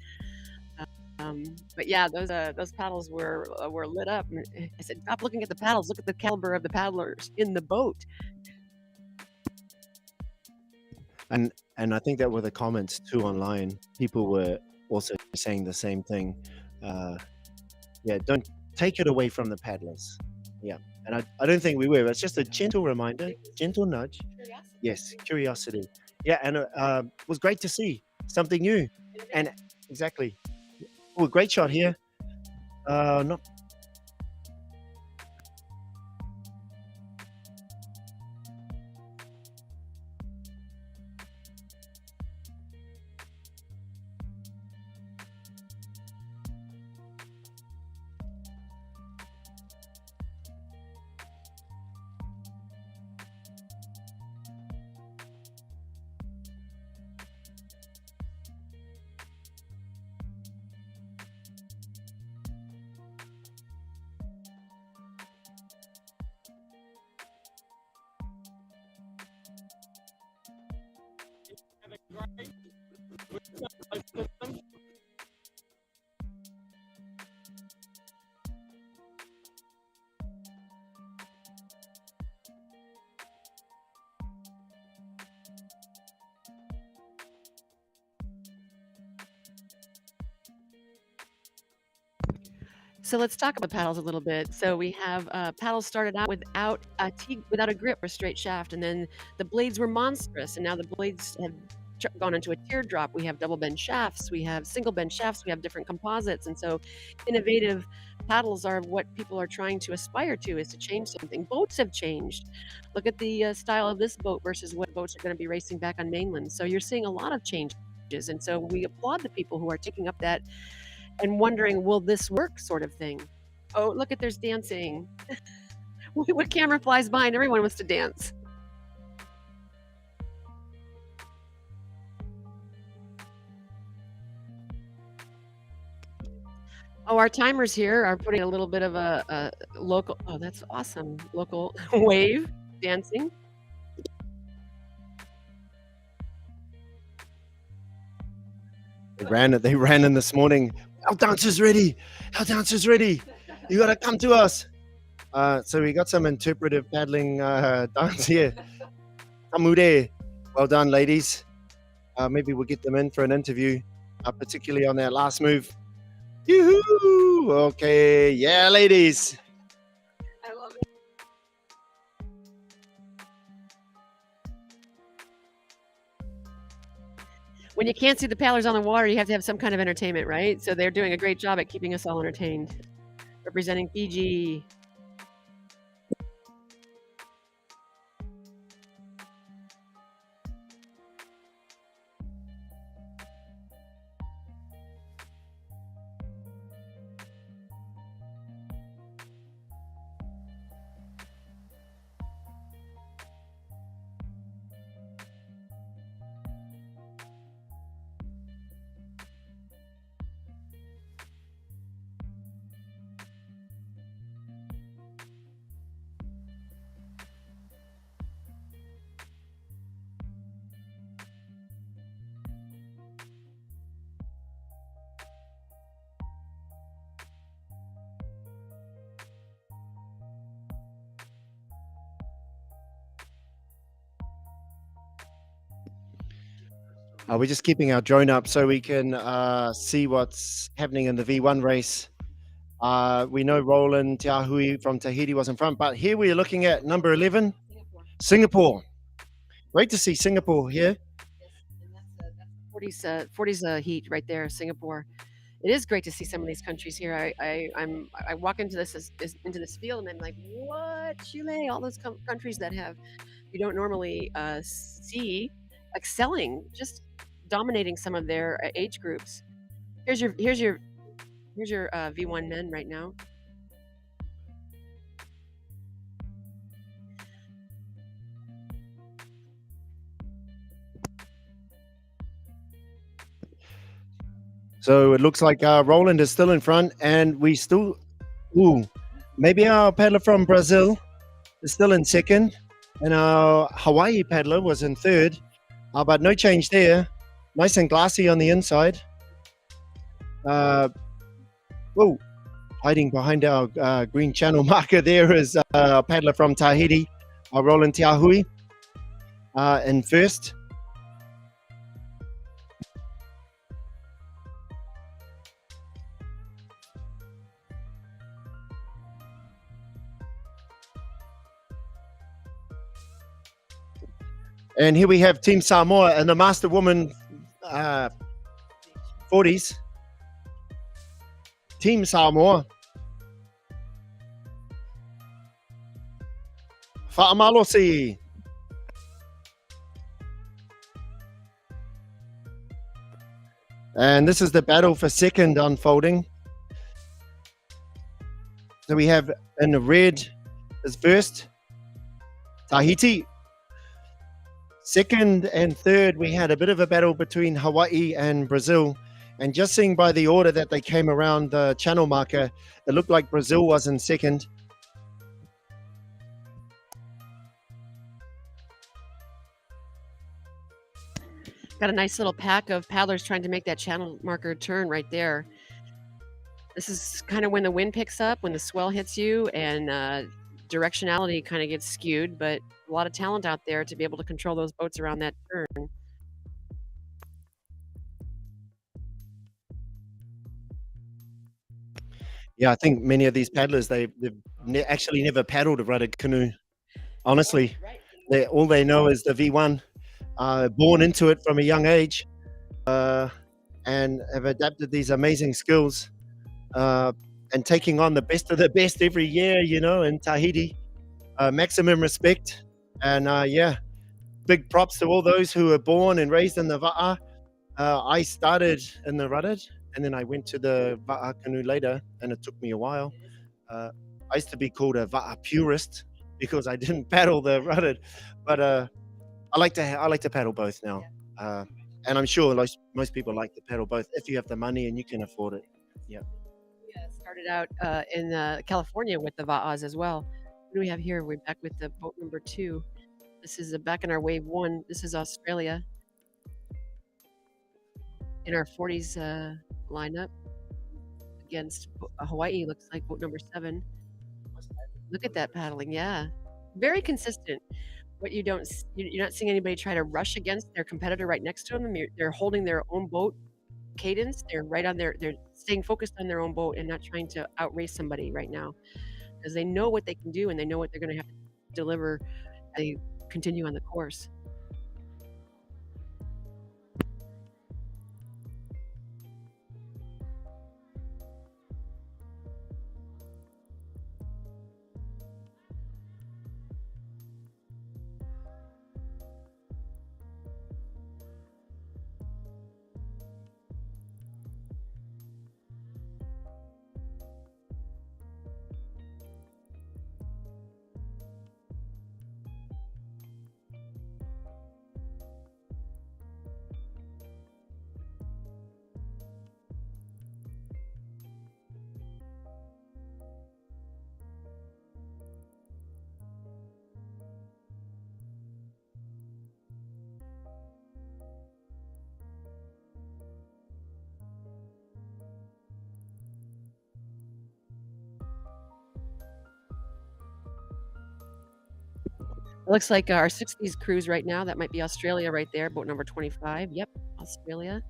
But yeah, those paddles were lit up. I said, stop looking at the paddles. Look at the caliber of the paddlers in the boat. And I think that were the comments too online. People were also saying the same thing. Yeah, don't take it away from the paddlers. Yeah, and I don't think we were. It's just a gentle reminder, gentle nudge. Curiosity. Yes, curiosity. Yeah, and it was great to see something new. And exactly. Oh, great shot here. Not. So let's talk about paddles a little bit. So we have paddles started out without a grip or straight shaft, and then the blades were monstrous, and now the blades have gone into a teardrop. We have double bend shafts, we have single bend shafts, we have different composites, and so innovative paddles are what people are trying to aspire to, is to change something. Boats have changed. Look at the style of this boat versus what boats are going to be racing back on mainland. So you're seeing a lot of changes, and so we applaud the people who are taking up that and wondering, will this work, sort of thing. Oh, look at, there's dancing. What camera flies by and everyone wants to dance. Oh, our timers here are putting a little bit of a local, oh, that's awesome, local wave dancing. ran it. They ran in this morning. Our dancer's ready. Our dancer's ready. You got to come to us. So we got some interpretive paddling dance here. Amure. Well done, ladies. Maybe we'll get them in for an interview, particularly on that last move. Yoo-hoo! Okay. Yeah, ladies. I love it. When you can't see the paddlers on the water, you have to have some kind of entertainment, right? So they're doing a great job at keeping us all entertained. Representing Fiji. We're just keeping our drone up so we can see what's happening in the V1 race. We know Roland Tiahui from Tahiti was in front, but here we are looking at number 11, Singapore. Great to see Singapore here. Yes, and that's 40's heat right there, Singapore. It is great to see some of these countries here. I walk into this field and I'm like, what? Chile, all those countries that you don't normally see excelling, just dominating some of their age groups. Here's your V1 men right now. So it looks like Roland is still in front, and we still, maybe our paddler from Brazil is still in second, and our Hawaii paddler was in third, but no change there. Nice and glassy on the inside. Hiding behind our green channel marker there is a paddler from Tahiti, Roland Tiahui, in first. And here we have Team Samoa and the Master Woman 40s. Team Samoa. Fa'amalosi. And this is the battle for second unfolding. So we have in the red is first, Tahiti. Second and third, we had a bit of a battle between Hawaii and Brazil. And just seeing by the order that they came around the channel marker, it looked like Brazil was in second. Got a nice little pack of paddlers trying to make that channel marker turn right there. This is kind of when the wind picks up, when the swell hits you, and directionality kind of gets skewed, but a lot of talent out there to be able to control those boats around that turn. Yeah, I think many of these paddlers, they've actually never paddled a rudder canoe. Honestly, all they know is the V1, born into it from a young age, and have adapted these amazing skills, and taking on the best of the best every year, in Tahiti. Maximum respect, and big props to all those who were born and raised in the va'a. I started in the rudder, and then I went to the va'a canoe later, and it took me a while. I used to be called a va'a purist because I didn't paddle the rudder, but I like to paddle both now, and I'm sure most people like to paddle both if you have the money and you can afford it. Yeah. Started out in California with the va'as as well. What do we have here? We're back with the boat number 2. This is back in our wave 1. This is Australia. in our 40s lineup against Hawaii. Looks like boat number 7. Look at that paddling. Yeah, very consistent. What you don't, you're not seeing anybody try to rush against their competitor right next to them. They're holding their own boat cadence. They're right on they're staying focused on their own boat and not trying to outrace somebody right now, because they know what they can do and they know what they're going to have to deliver as they continue on the course. It looks like our 60s cruise right now. That might be Australia right there, boat number 25. Yep, Australia.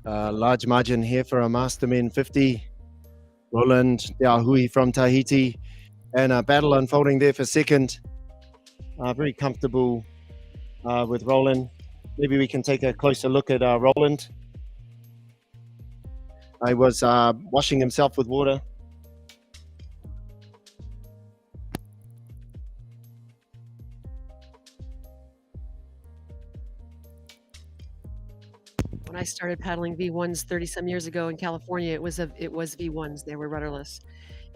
Large margin here for a Masterman 50. Roland Deahui from Tahiti, and a battle unfolding there for second. Very comfortable with Roland. Maybe we can take a closer look at Roland. He was washing himself with water. When I started paddling V1s 30 some years ago in California, it was V1s. They were rudderless.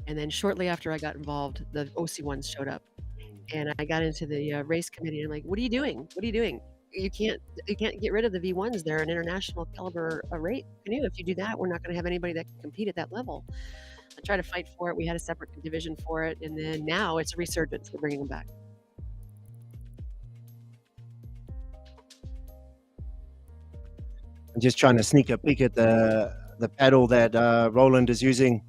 And then shortly after I got involved, the OC ones showed up. And I got into the race committee, and I'm like, what are you doing? What are you doing? You can't get rid of the V1s. They're an international caliber rate canoe. If you do that, we're not going to have anybody that can compete at that level. I tried to fight for it. We had a separate division for it, and then now it's a resurgence. We're bringing them back. I'm just trying to sneak a peek at the paddle that Roland is using.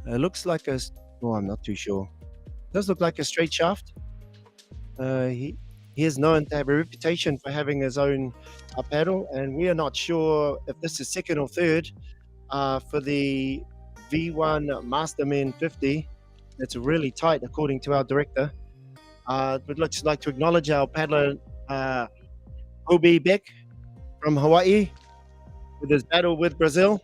It looks like a, oh, I'm not too sure. It does look like a straight shaft. He is known to have a reputation for having his own paddle, and we are not sure if this is second or third for the V1 Masterman 50. It's really tight, according to our director. We'd just like to acknowledge our paddler, Obi Beck from Hawaii, with his battle with Brazil.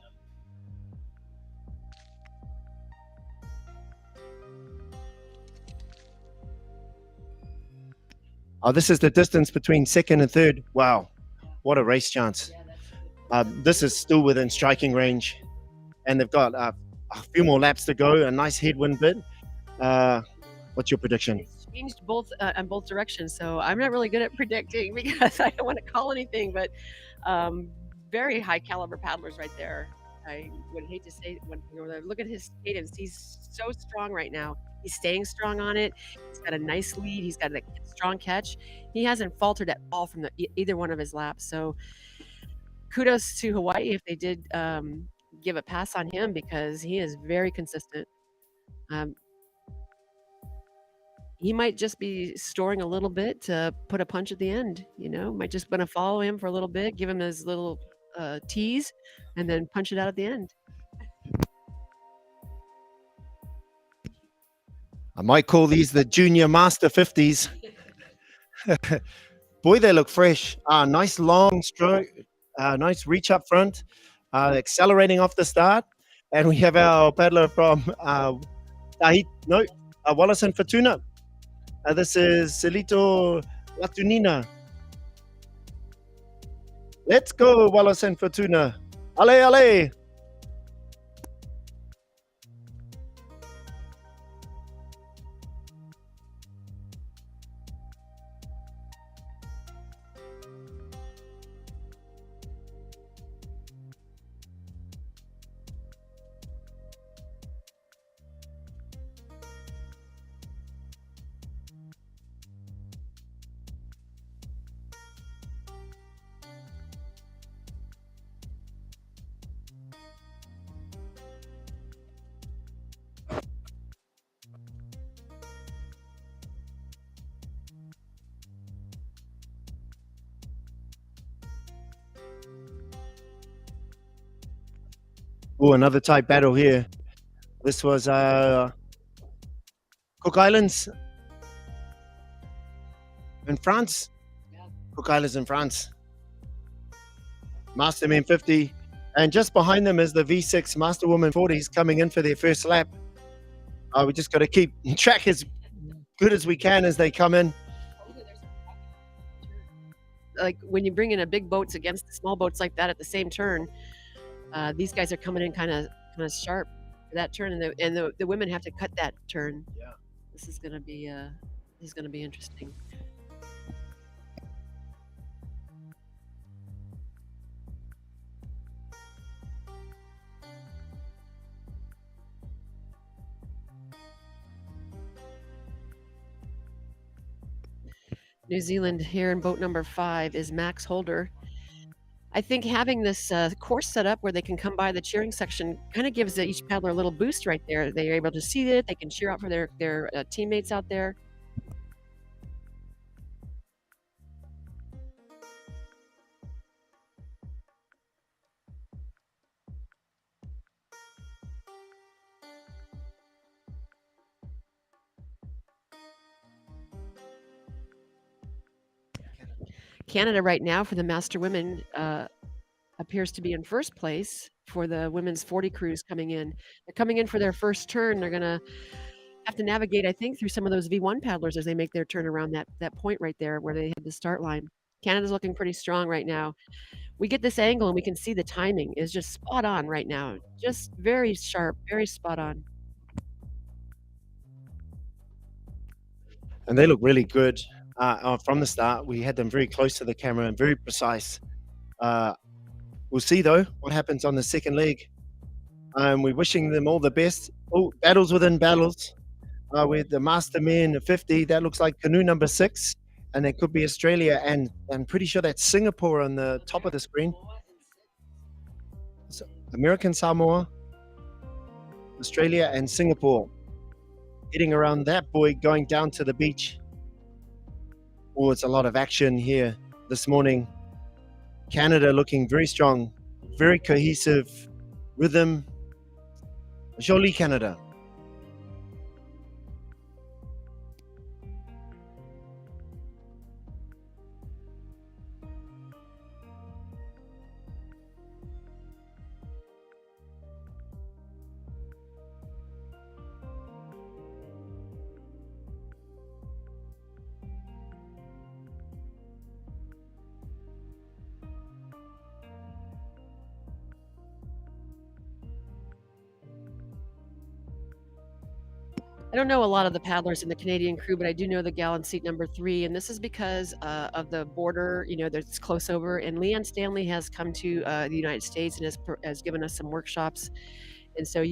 This is the distance between second and third. Wow, what a race chance. This is still within striking range, and they've got a few more laps to go, a nice headwind bit. What's your prediction? It's changed both on both directions, so I'm not really good at predicting because I don't want to call anything, but very high caliber paddlers right there. I would hate to say when look at his cadence. He's so strong right now. He's staying strong on it. He's got a nice lead. He's got a strong catch. He hasn't faltered at all from either one of his laps. So kudos to Hawaii if they did give a pass on him, because he is very consistent. He might just be storing a little bit to put a punch at the end. Might just want to follow him for a little bit, give him his little tease, and then punch it out at the end. I might call these the Junior Master 50s. Boy, they look fresh. Nice long stroke, Nice reach up front, accelerating off the start. And we have our paddler from Wallace and Fortuna. This is Celito Latunina. Let's go, Wallace and Fortuna. Ale, ale. Oh, another tight battle here. This was Cook Islands in France. Cook Islands in France. Mastermen 50. And just behind them is the V6 Masterwoman 40s coming in for their first lap. We just got to keep track as good as we can as they come in. Like when you bring in a big boats against the small boats like that at the same turn, these guys are coming in kind of sharp for that turn, and the women have to cut that turn. Yeah. This is gonna be interesting. New Zealand here in boat number 5 is Max Holder. I think having this course set up where they can come by the cheering section kind of gives each paddler a little boost right there. They're able to see it. They can cheer out for their teammates out there. Canada right now for the Master Women appears to be in first place for the women's 40 crews coming in. They're coming in for their first turn. They're going to have to navigate, I think, through some of those V1 paddlers as they make their turn around that point right there where they had the start line. Canada's looking pretty strong right now. We get this angle and we can see the timing is just spot on right now. Just very sharp, very spot on. And they look really good from the start. We had them very close to the camera and very precise. We'll see, though, what happens on the second leg. We're wishing them all the best. Oh, battles within battles. With the Mastermen 50, that looks like canoe number 6. And that could be Australia. And I'm pretty sure that's Singapore on the top of the screen. So, American Samoa, Australia, and Singapore. Heading around that buoy, going down to the beach. Oh, it's a lot of action here this morning. Canada looking very strong, very cohesive rhythm. Jolie Canada. I don't know a lot of the paddlers in the Canadian crew, but I do know the gal in seat number 3, and this is because of the border, that's close over. And Leanne Stanley has come to the United States and has given us some workshops. And so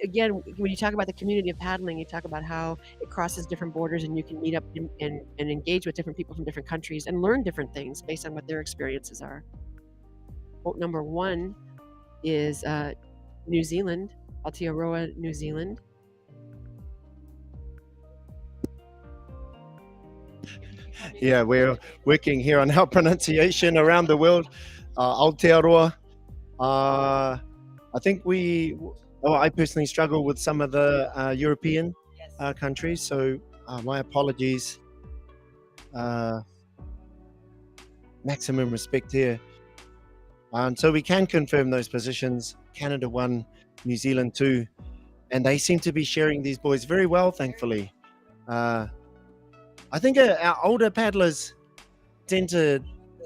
again, when you talk about the community of paddling, you talk about how it crosses different borders and you can meet up and engage with different people from different countries and learn different things based on what their experiences are. Boat number 1 is New Zealand, Aotearoa, New Zealand. Yeah, we're working here on our pronunciation around the world. Aotearoa. I think I personally struggle with some of the European countries, so my apologies. Maximum respect here. So we can confirm those positions. Canada 1, New Zealand 2, and they seem to be sharing these boys very well, thankfully. I think our older paddlers tend to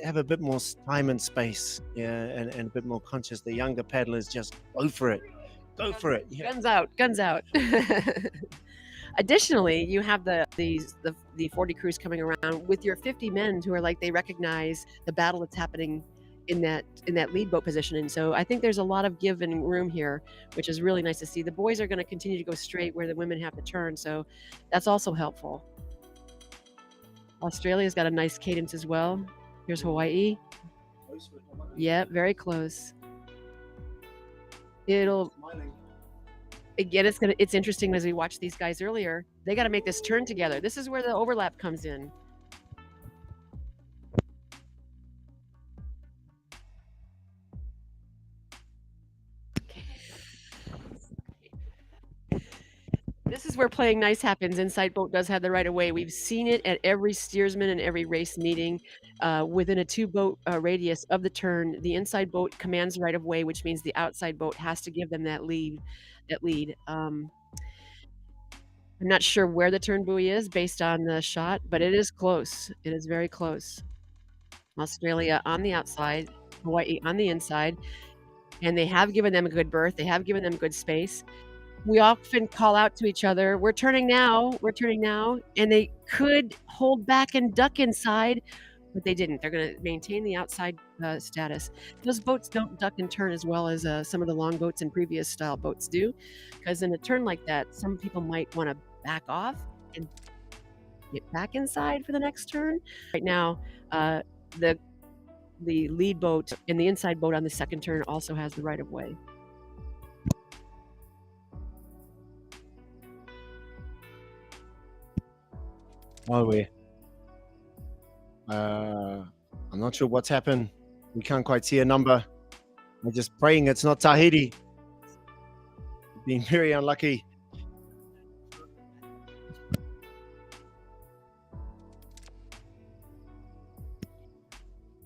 have a bit more time and space, and a bit more conscious. The younger paddlers just go for it. Go for it. Yeah. Guns out, guns out. Additionally, you have the 40 crews coming around with your 50 men who are like, they recognize the battle that's happening in that lead boat position. And so I think there's a lot of give and room here, which is really nice to see. The boys are going to continue to go straight where the women have to turn, so that's also helpful. Australia's got a nice cadence as well. Here's Hawaii. Yeah, very close. Again, it's interesting as we watched these guys earlier. They got to make this turn together. This is where the overlap comes in. This is where playing nice happens. Inside boat does have the right of way. We've seen it at every steersman and every race meeting. Within a 2-boat radius of the turn, the inside boat commands right of way, which means the outside boat has to give them that lead. I'm not sure where the turn buoy is based on the shot, but it is close. It is very close. Australia on the outside, Hawaii on the inside, and they have given them a good berth. They have given them good space. We often call out to each other, we're turning now, and they could hold back and duck inside, but they didn't. They're going to maintain the outside status. Those boats don't duck and turn as well as some of the long boats and previous style boats do, because in a turn like that, some people might want to back off and get back inside for the next turn. Right now, the lead boat and the inside boat on the second turn also has the right of way. Oh, I'm not sure what's happened. We can't quite see a number. We're just praying it's not Tahiti. Being very unlucky.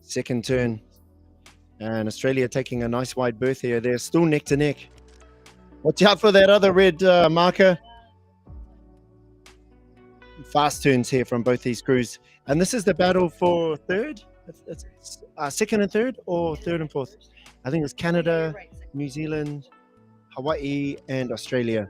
Second turn. And Australia taking a nice wide berth here. They're still neck to neck. Watch out for that other red marker. Fast turns here from both these crews. And this is the battle for third? It's second and third, or third and fourth? I think it's Canada, New Zealand, Hawaii, and Australia.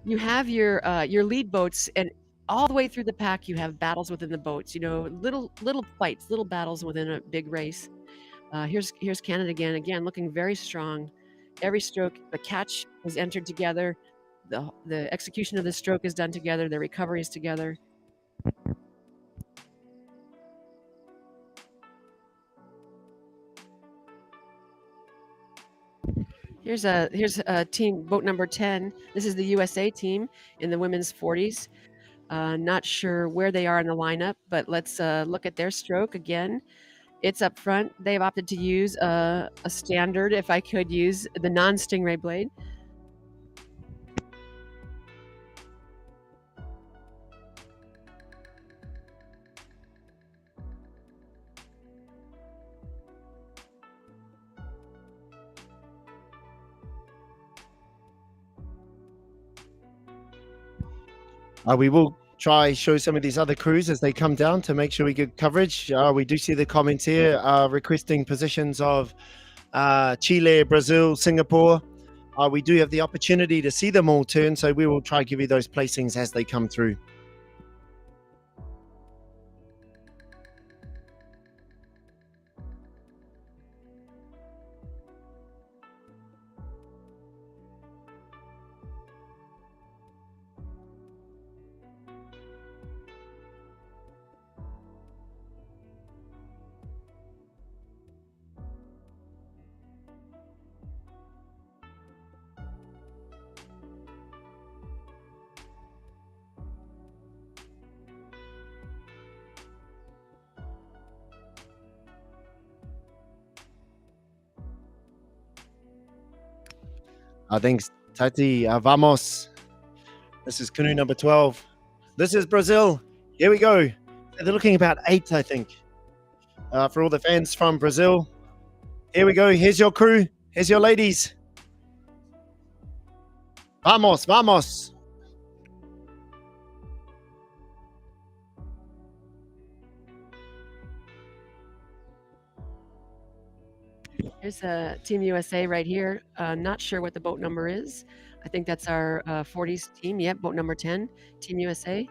You have your lead boats, and all the way through the pack, you have battles within the boats. You know, little fights, little battles within a big race. Here's Canada again, looking very strong. Every stroke, the catch is entered together. The execution of the stroke is done together. The recovery is together. Here's a team, boat number 10. This is the USA team in the women's 40s. Not sure where they are in the lineup, but let's look at their stroke again. It's up front. They've opted to use a standard, if I could use the non-Stingray blade. We will try show some of these other crews as they come down to make sure we get coverage. We do see the comments here requesting positions of Chile, Brazil, Singapore. We do have the opportunity to see them all turn, so we will try to give you those placings as they come through. Thanks, Tati. Vamos. This is canoe number 12. This is Brazil. Here we go. They're looking about 8, I think. For all the fans from Brazil. Here we go. Here's your crew. Here's your ladies. Vamos, vamos. Here's Team USA right here. Not sure what the boat number is. I think that's our 40s team. Yep, boat number 10, Team USA.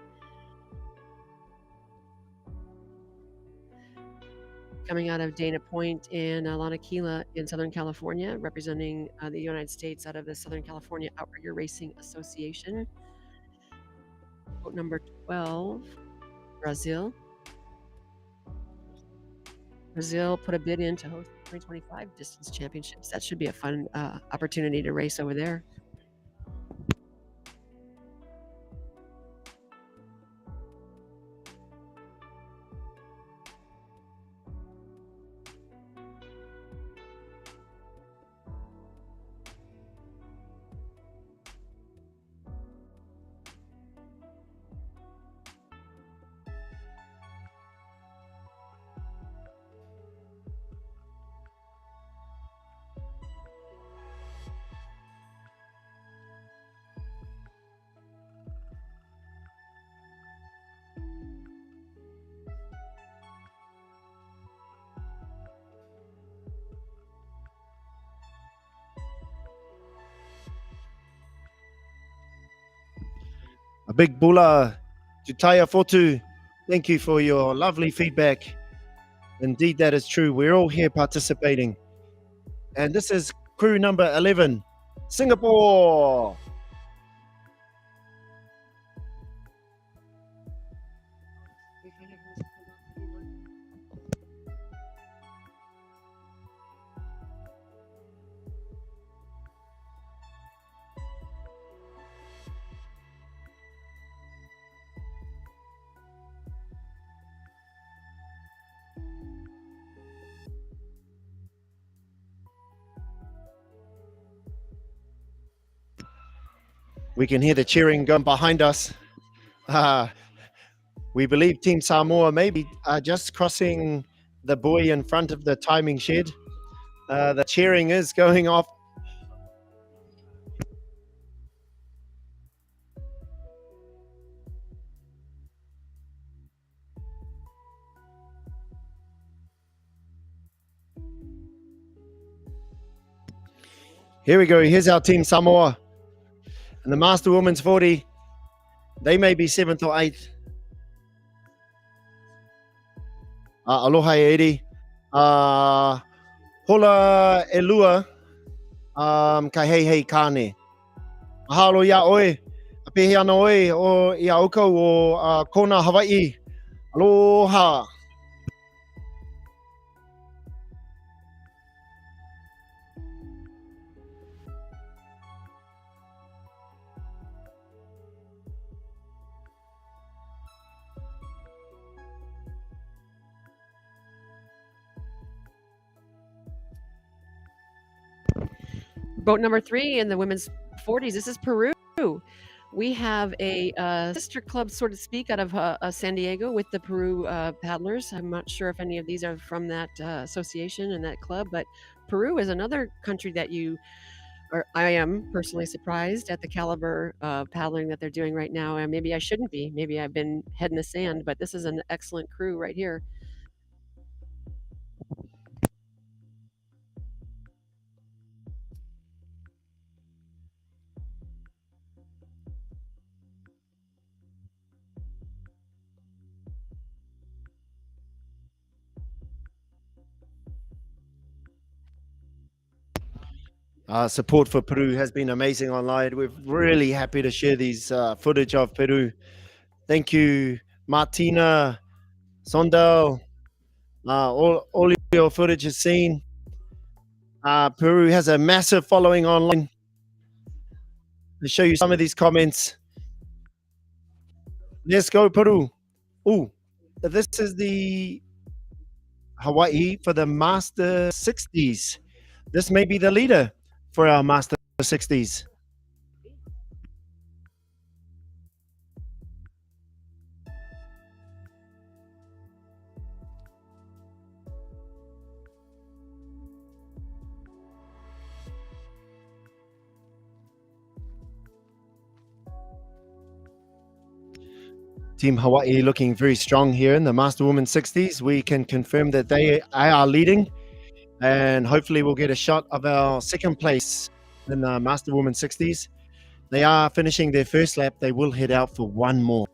Coming out of Dana Point and Lanakila in Southern California, representing the United States out of the Southern California Outrigger Racing Association. Boat number 12, Brazil. Brazil put a bid in to host 2025 distance championships. That should be a fun opportunity to race over there. A big bula to Taya Fotu. Thank you for your lovely feedback. Indeed, that is true. We're all here participating. And this is crew number 11, Singapore. We can hear the cheering going behind us. We believe Team Samoa may be just crossing the buoy in front of the timing shed. The cheering is going off. Here we go. Here's our Team Samoa. And the Master Women's 40, they may be 7th or 8th. Aloha Eri. Hola Elua. Kai hei hei kane. Mahalo ia oe. Apehe ana oe o ia okau o Kona Hawaii. Aloha. Boat number 3 in the women's 40s. This is Peru. We have a sister club, so to speak, out of San Diego with the Peru paddlers. I'm not sure if any of these are from that association and that club, but Peru is another country that I am personally surprised at the caliber of paddling that they're doing right now. And maybe I shouldn't be. Maybe I've been head in the sand, but this is an excellent crew right here. Support for Peru has been amazing online. We're really happy to share these footage of Peru. Thank you, Martina, Sondel. All your footage is seen. Peru has a massive following online. I'll show you some of these comments. Let's go, Peru. Ooh, this is the Hawaii for the Master 60s. This may be the leader for our Master 60s. Team Hawaii looking very strong here in the Master Women 60s. We can confirm that they are leading, and hopefully we'll get a shot of our second place in the Master Women 60s. They are finishing their first lap. They will head out for one more.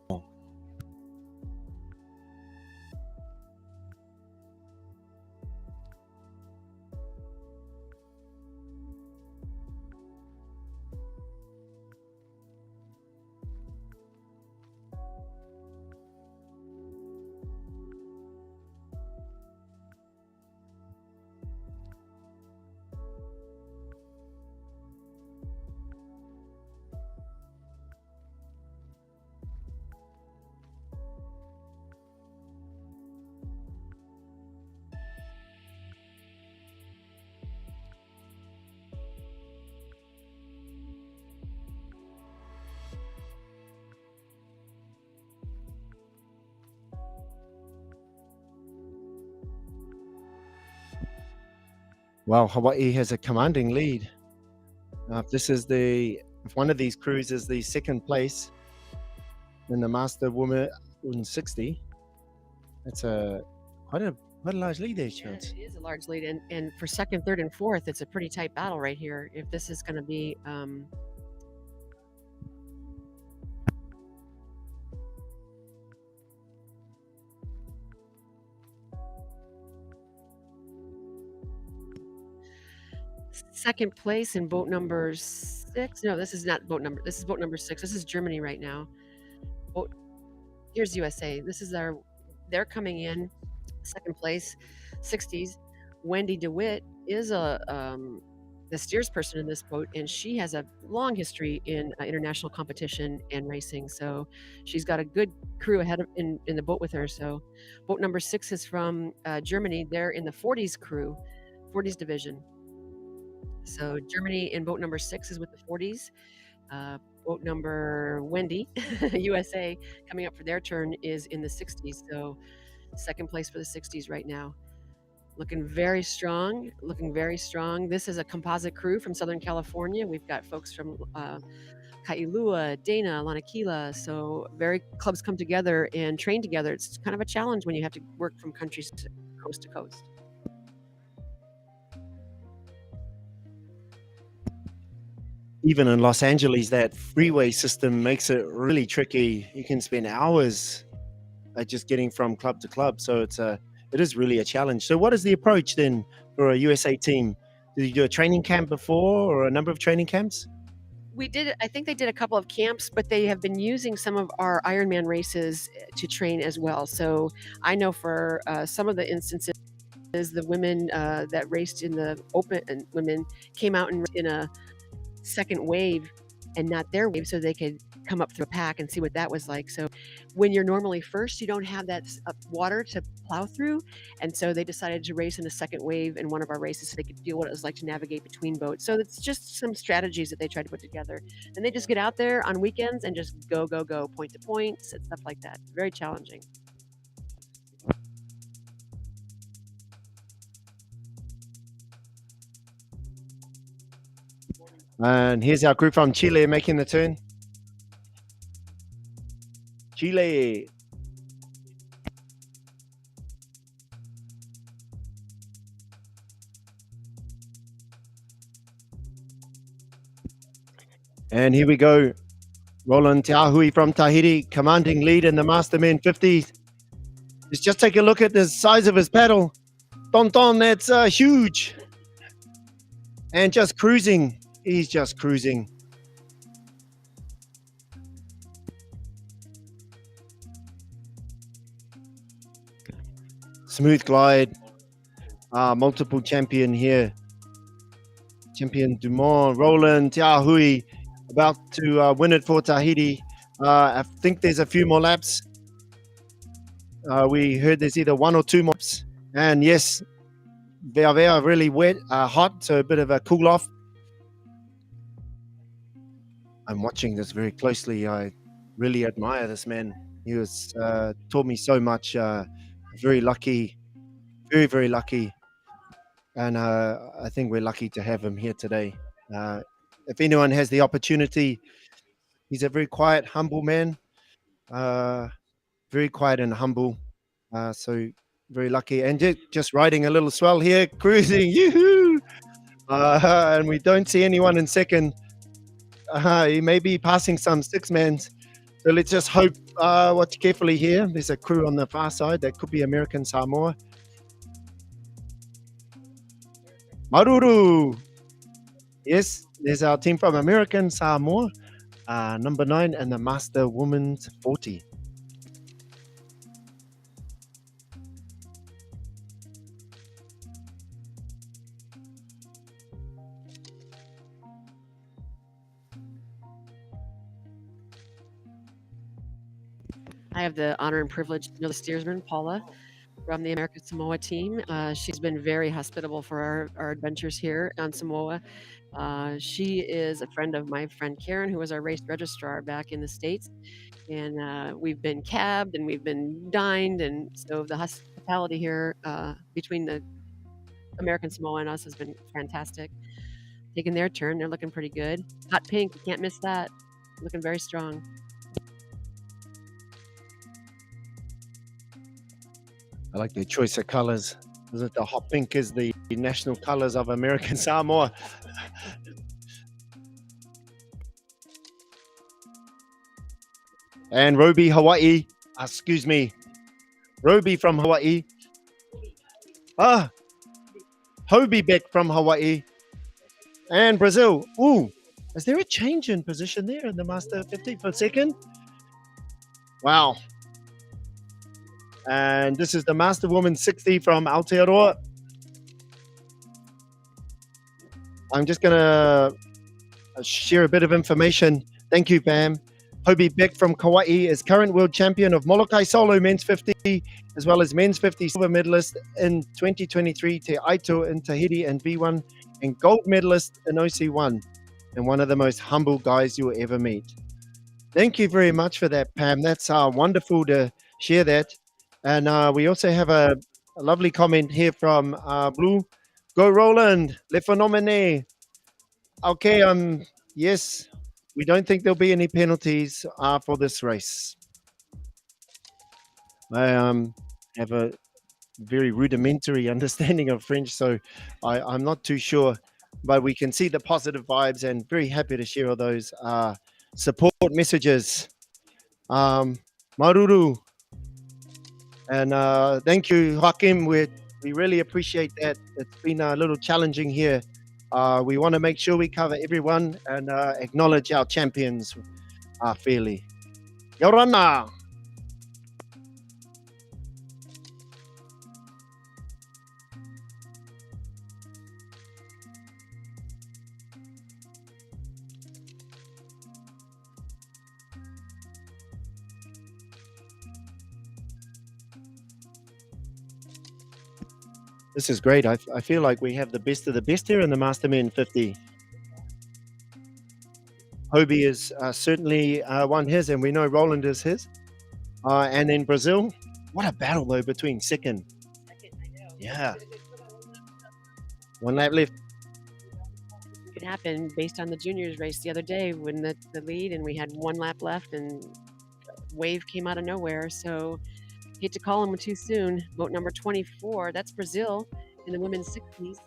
Wow, Hawaii has a commanding lead. If one of these crews is the second place in the Master Women 60, that's quite a large lead there, Yeah, Chance. it is a large lead, and for second, third, and fourth, it's a pretty tight battle right here. If this is going to be second place in boat number 6. No, this is not boat number. This is boat number 6. This is Germany right now. Here's USA. They're coming in second place, 60s. Wendy DeWitt is the steers person in this boat, and she has a long history in international competition and racing. So she's got a good crew ahead in the boat with her. So boat number 6 is from Germany. They're in the 40s crew, 40s division. So Germany in boat number 6 is with the 40s. Boat number Wendy, USA, coming up for their turn is in the 60s. So second place for the 60s right now. Looking very strong, looking very strong. This is a composite crew from Southern California. We've got folks from Kailua, Dana, Lanakila. So very clubs come together and train together. It's kind of a challenge when you have to work from countries to coast to coast. Even in Los Angeles, that freeway system makes it really tricky. You can spend hours just getting from club to club. So it is really a challenge. So what is the approach then for a USA team? Did you do a training camp before, or a number of training camps? I think they did a couple of camps, but they have been using some of our Ironman races to train as well. So I know for some of the instances, the women that raced in the open and women came out in a second wave and not their wave, so they could come up through a pack and see what that was like. So when you're normally first, you don't have that water to plow through, and so they decided to race in a second wave in one of our races so they could feel what it was like to navigate between boats. So it's just some strategies that they tried to put together, and they just get out there on weekends and just go point to points and stuff like that. Very challenging. And here's our group from Chile making the turn. Chile. And here we go. Roland Tahui from Tahiti, commanding lead in the Mastermen 50s. Just take a look at the size of his paddle. Tonton, that's huge. And just cruising. He's just cruising. Smooth glide. Multiple champion here. Champion Dumont, Roland Tahui, about to win it for Tahiti. I think there's a few more laps. We heard there's either one or two more laps. And yes, they are really wet, hot, so a bit of a cool off. I'm watching this very closely. I really admire this man. He was taught me so much. Very lucky, very, very lucky. And I think we're lucky to have him here today. If anyone has the opportunity, he's a very quiet, humble man. very quiet and humble. So very lucky. And just riding a little swell here, cruising. Yoo-hoo! And we don't see anyone in second. He may be passing some six-mans. So let's just hope, watch carefully here. There's a crew on the far side. That could be American Samoa. Maruru. Yes, there's our team from American Samoa. Number 9 and the Master Women's 40. I have the honor and privilege to know the steersman, Paula, from the American Samoa team. She's been very hospitable for our adventures here on Samoa. She is a friend of my friend Karen, who was our race registrar back in the States. And we've been cabbed and we've been dined. And so the hospitality here between the American Samoa and us has been fantastic. Taking their turn, they're looking pretty good. Hot pink, you can't miss that. Looking very strong. I like their choice of colors. Is it the hot pink is the national colors of American Samoa? And Roby, Hawaii. Excuse me. Roby from Hawaii. Hobie Beck from Hawaii. And Brazil. Ooh, is there a change in position there in the Master 50 for second? Wow. And this is the Master Woman 60 from Aotearoa. I'm just going to share a bit of information. Thank you, Pam. Hobie Beck from Kauai is current world champion of Molokai Solo men's 50, as well as men's 50 silver medalist in 2023 Te Aito in Tahiti and V1, and gold medalist in OC1, and one of the most humble guys you'll ever meet. Thank you very much for that, Pam. That's wonderful to share that. And we also have a lovely comment here from Blue. Go Roland, le phenomene. Okay, yes, we don't think there'll be any penalties for this race. I have a very rudimentary understanding of French, so I'm not too sure, but we can see the positive vibes and very happy to share all those support messages. Maruru. And thank you, Hakim. We really appreciate that. It's been a little challenging here. We want to make sure we cover everyone and acknowledge our champions fairly. Yorana. This is great. I feel like we have the best of the best here in the Mastermen 50. Hobie is certainly won his, and we know Roland is his. And then Brazil, what a battle though between second. Yeah. One lap left. It happened based on the juniors race the other day when the lead, and we had one lap left, and wave came out of nowhere. So hate to call him too soon. Boat number 24, that's Brazil in the women's 60s.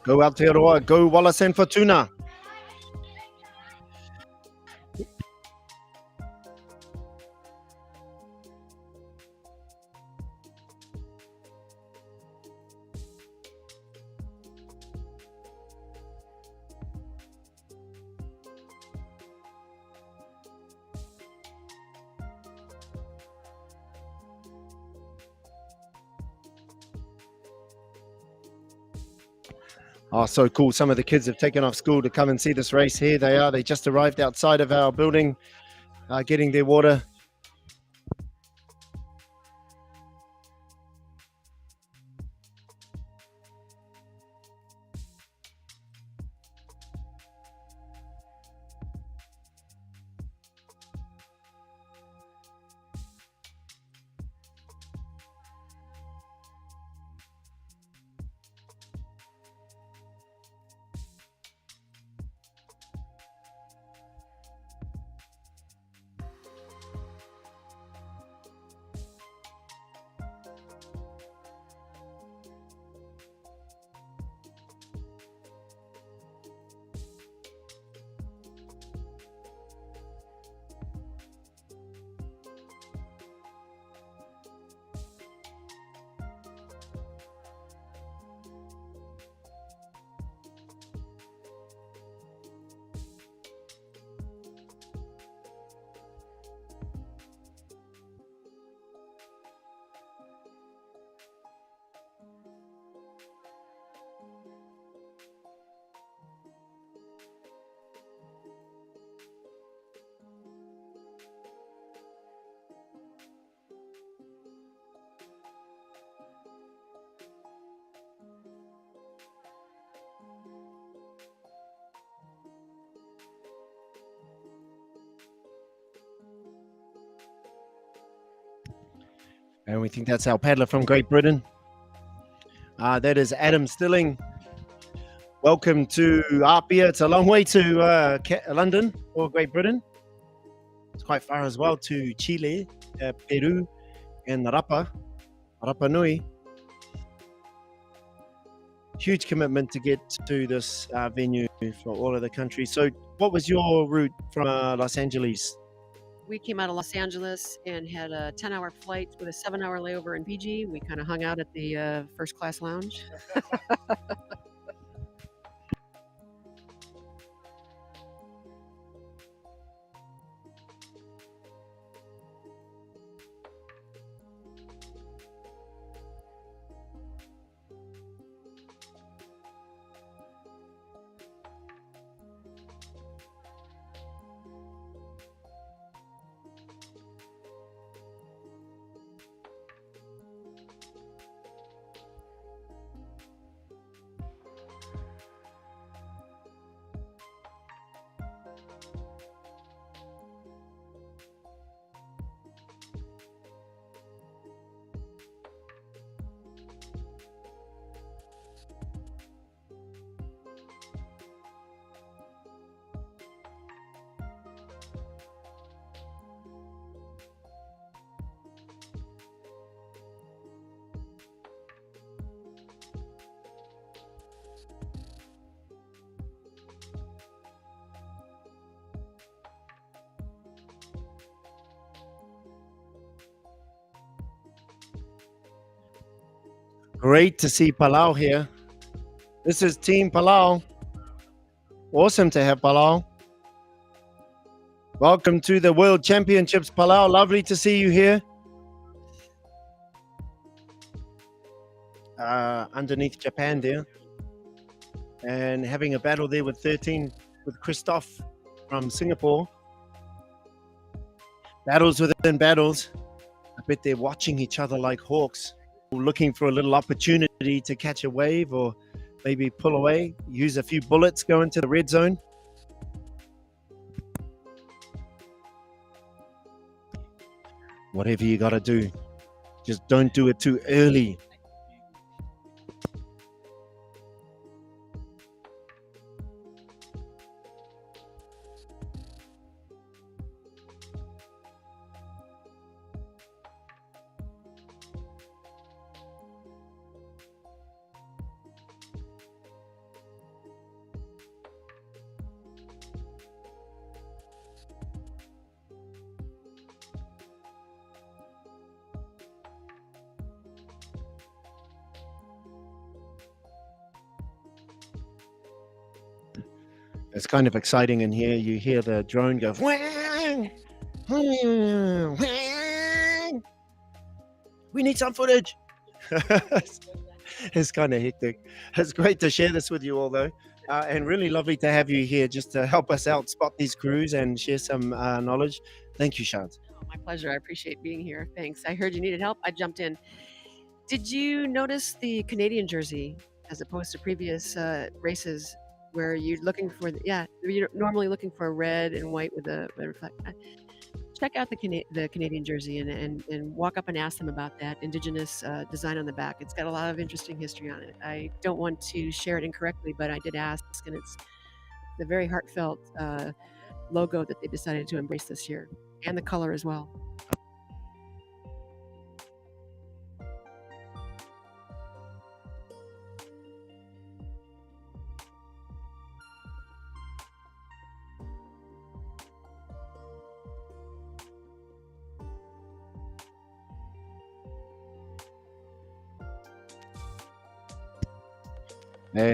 Go Aotearoa, go Wallace and Fortuna. Oh, so cool. Some of the kids have taken off school to come and see this race. Here they are. They just arrived outside of our building, getting their water. And we think that's our paddler from Great Britain. That is Adam Stilling. Welcome to Apia. It's a long way to London or Great Britain. It's quite far as well to Chile, Peru, and Rapa Nui. Huge commitment to get to this venue for all of the countries. So what was your route from Los Angeles? We came out of Los Angeles and had a 10-hour flight with a 7-hour layover in Fiji. We kind of hung out at the first class lounge. Great to see Palau here. This is Team Palau. Awesome to have Palau. Welcome to the World Championships, Palau. Lovely to see you here. Underneath Japan there. And having a battle there with 13 with Christoph from Singapore. Battles within battles. I bet they're watching each other like hawks, looking for a little opportunity to catch a wave or maybe pull away, use a few bullets, go into the red zone. Whatever you got to do, just don't do it too early. It's kind of exciting in here. You hear the drone go, "Wang! Wang! We need some footage." It's kind of hectic. It's great to share this with you all, though, and really lovely to have you here just to help us out spot these crews and share some knowledge. Thank you, Shad. Oh, my pleasure. I appreciate being here. Thanks. I heard you needed help. I jumped in. Did you notice the Canadian jersey as opposed to previous races where you're looking for you're normally looking for red and white with a reflect. Check out the Canadian jersey and walk up and ask them about that Indigenous design on the back. It's got a lot of interesting history on it. I don't want to share it incorrectly, but I did ask, and it's the very heartfelt logo that they decided to embrace this year, and the color as well.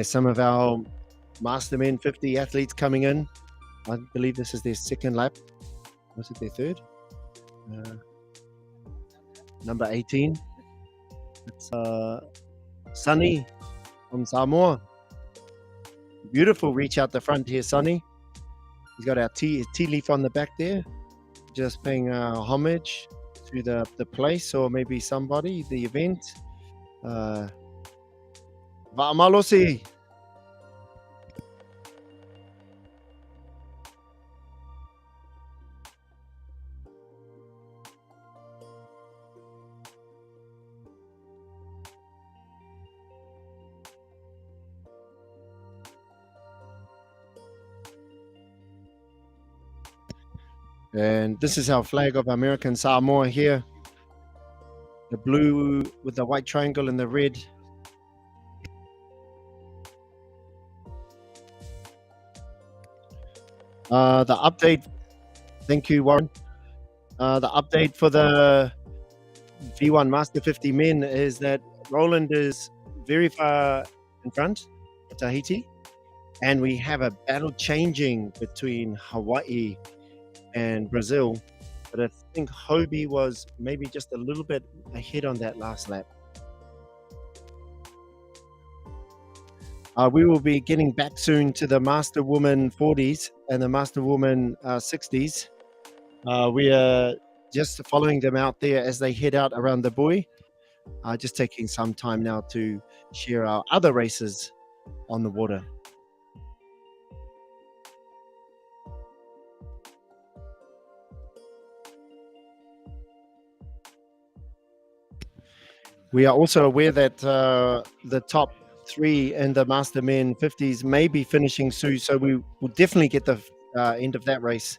Some of our Mastermen 50 athletes coming in. I believe this is their second lap. Was it their third? Number 18. It's Sunny from Samoa. Beautiful reach out the front here, Sunny. He's got our tea leaf on the back there. Just paying homage to the place or maybe somebody, the event. Va'amalosi. And this is our flag of American Samoa here. The blue with the white triangle and the red. The update, thank you, Warren. The update for the V1 Master 50 men is that Roland is very far in front of Tahiti, and we have a battle changing between Hawaii and Brazil, but I think Hobie was maybe just a little bit ahead on that last lap. We will be getting back soon to the Master Woman 40s and the Master Woman 60s. We are just following them out there as they head out around the buoy. Just taking some time now to share our other races on the water. We are also aware that the top 3 in the Master Men 50s may be finishing soon, so we will definitely get the end of that race.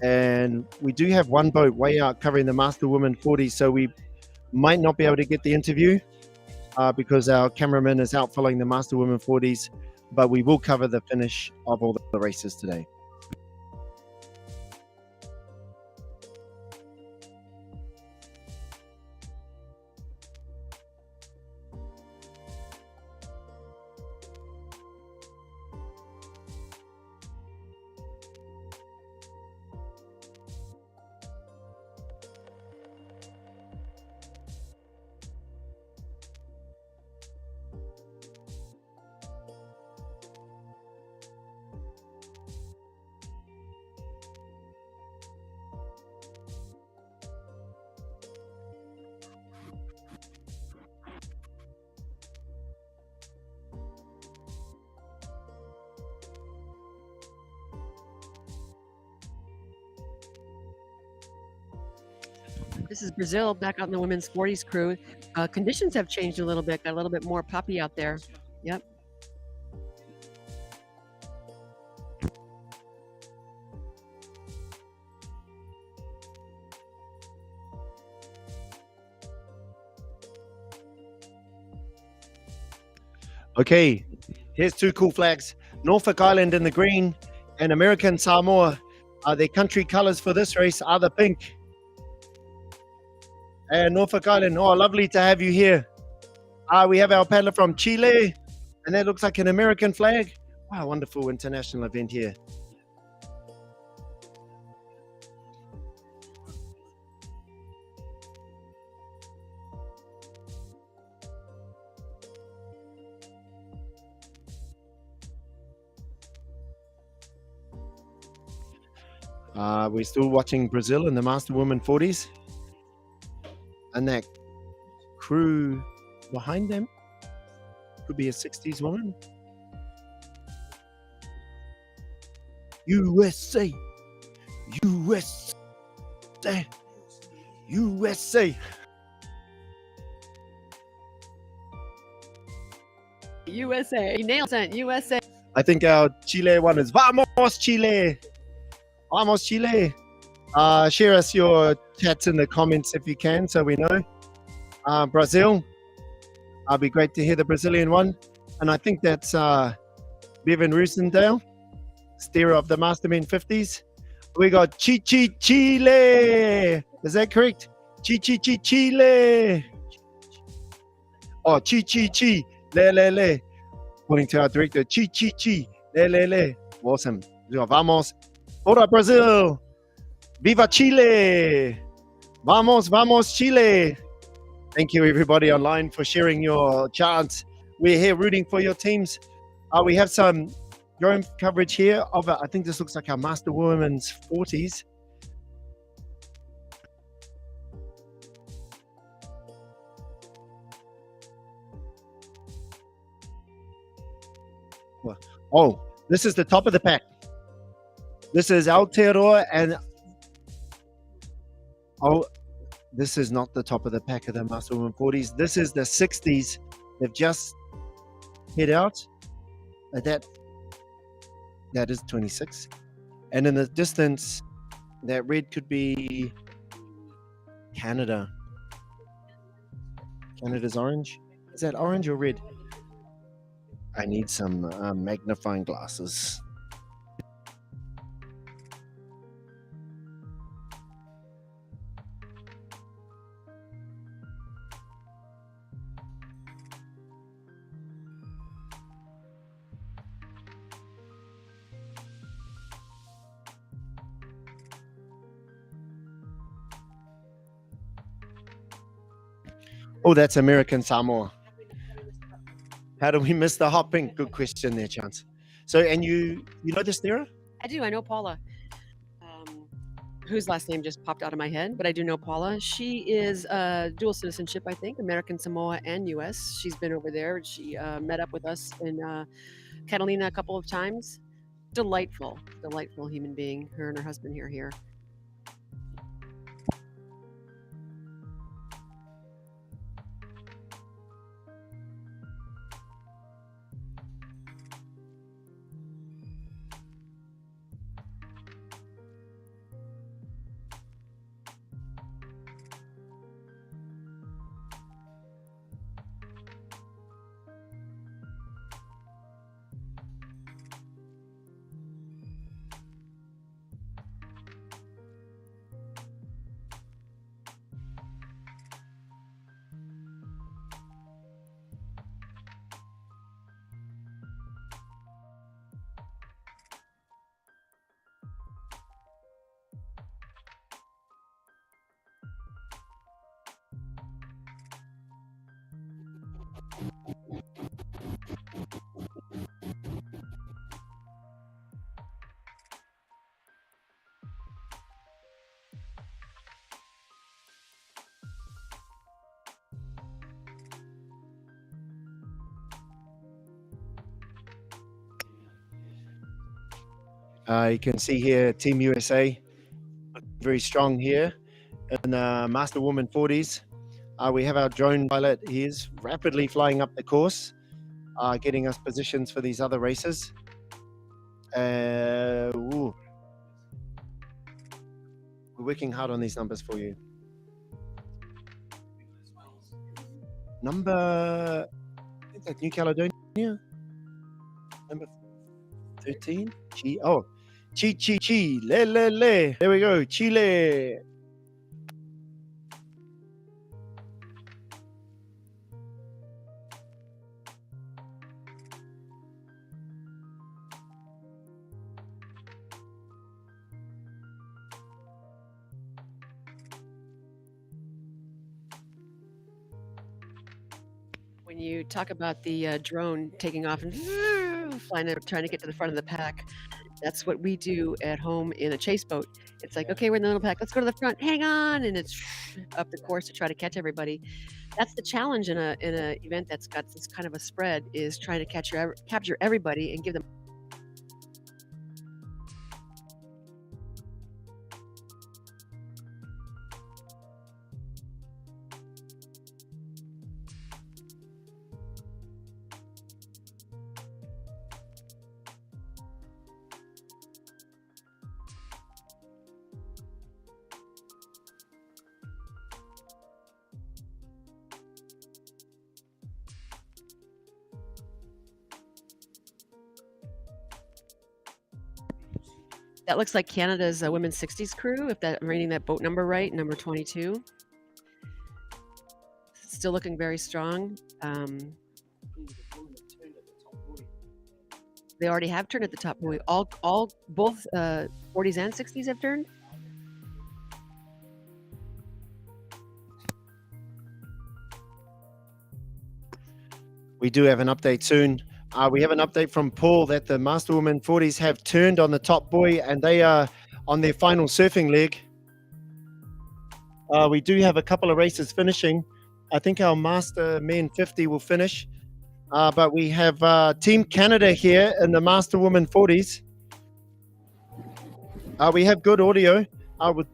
And we do have one boat way out covering the Master Woman 40s, so we might not be able to get the interview because our cameraman is out following the Master Woman 40s, but we will cover the finish of all the races today. This is Brazil back on the women's 40s crew. Conditions have changed a little bit. Got a little bit more poppy out there. Yep. Okay, here's 2 cool flags. Norfolk Island in the green and American Samoa. Their country colors for this race are the pink. And Norfolk Island, oh, lovely to have you here. We have our paddler from Chile, and that looks like an American flag. Wow, wonderful international event here. We're still watching Brazil in the Master Woman 40s. And that crew behind them could be a 60s woman. USA, USA, USA. USA. You nailed it. USA. I think our Chile one is Vamos Chile. Vamos Chile. Share us your chats in the comments if you can, so we know. Brazil. It'll be great to hear the Brazilian one. And I think that's Bevan Roosendale, steerer of the Mastermen 50s. We got Chile. Is that correct? Chile. Oh, Chi. Le. According to our director, Chi. Le. Awesome. We got Vamos. Ora Brazil. Viva Chile! Vamos, Chile! Thank you, everybody online, for sharing your chants. We're here rooting for your teams. We have some drone coverage here of, I think this looks like our Master Women's 40s. Oh, this is the top of the pack. This is Aotearoa and... Oh, this is not the top of the pack of the Master Woman 40s. This is the 60s. They've just hit out. That is 26. And in the distance, that red could be Canada. Canada's orange. Is that orange or red? I need some magnifying glasses. Oh, that's American Samoa. How do we miss the hot pink? Good question there, Chance. So, and you know this, Sarah? I do. I know Paula, whose last name just popped out of my head, but I do know Paula. She is dual citizenship, I think, American Samoa and U.S. She's been over there. She met up with us in Catalina a couple of times. Delightful human being. Her and her husband here. You can see here Team USA, very strong here in Master Woman 40s. We have our drone pilot. He is rapidly flying up the course, getting us positions for these other races. We're working hard on these numbers for you. Number, I think that's New Caledonia. Number 13. Chi, le. There we go, Chile. When you talk about the drone taking off and flying out, trying to get to the front of the pack, that's what we do at home in a chase boat. It's like, okay, we're in the little pack. Let's go to the front. Hang on, and it's up the course to try to catch everybody. That's the challenge in a event that's got this kind of a spread, is trying to capture everybody and give them. That looks like Canada's women's 60s crew, if I'm reading that boat number right, number 22. Still looking very strong. They already have turned at the top buoy. Both 40s and 60s have turned. We do have an update soon. We have an update from Paul that the Master Woman 40s have turned on the top buoy and they are on their final surfing leg. We do have a couple of races finishing. I think our Master Men 50 will finish. But we have Team Canada here in the Master Woman 40s. We have good audio. We're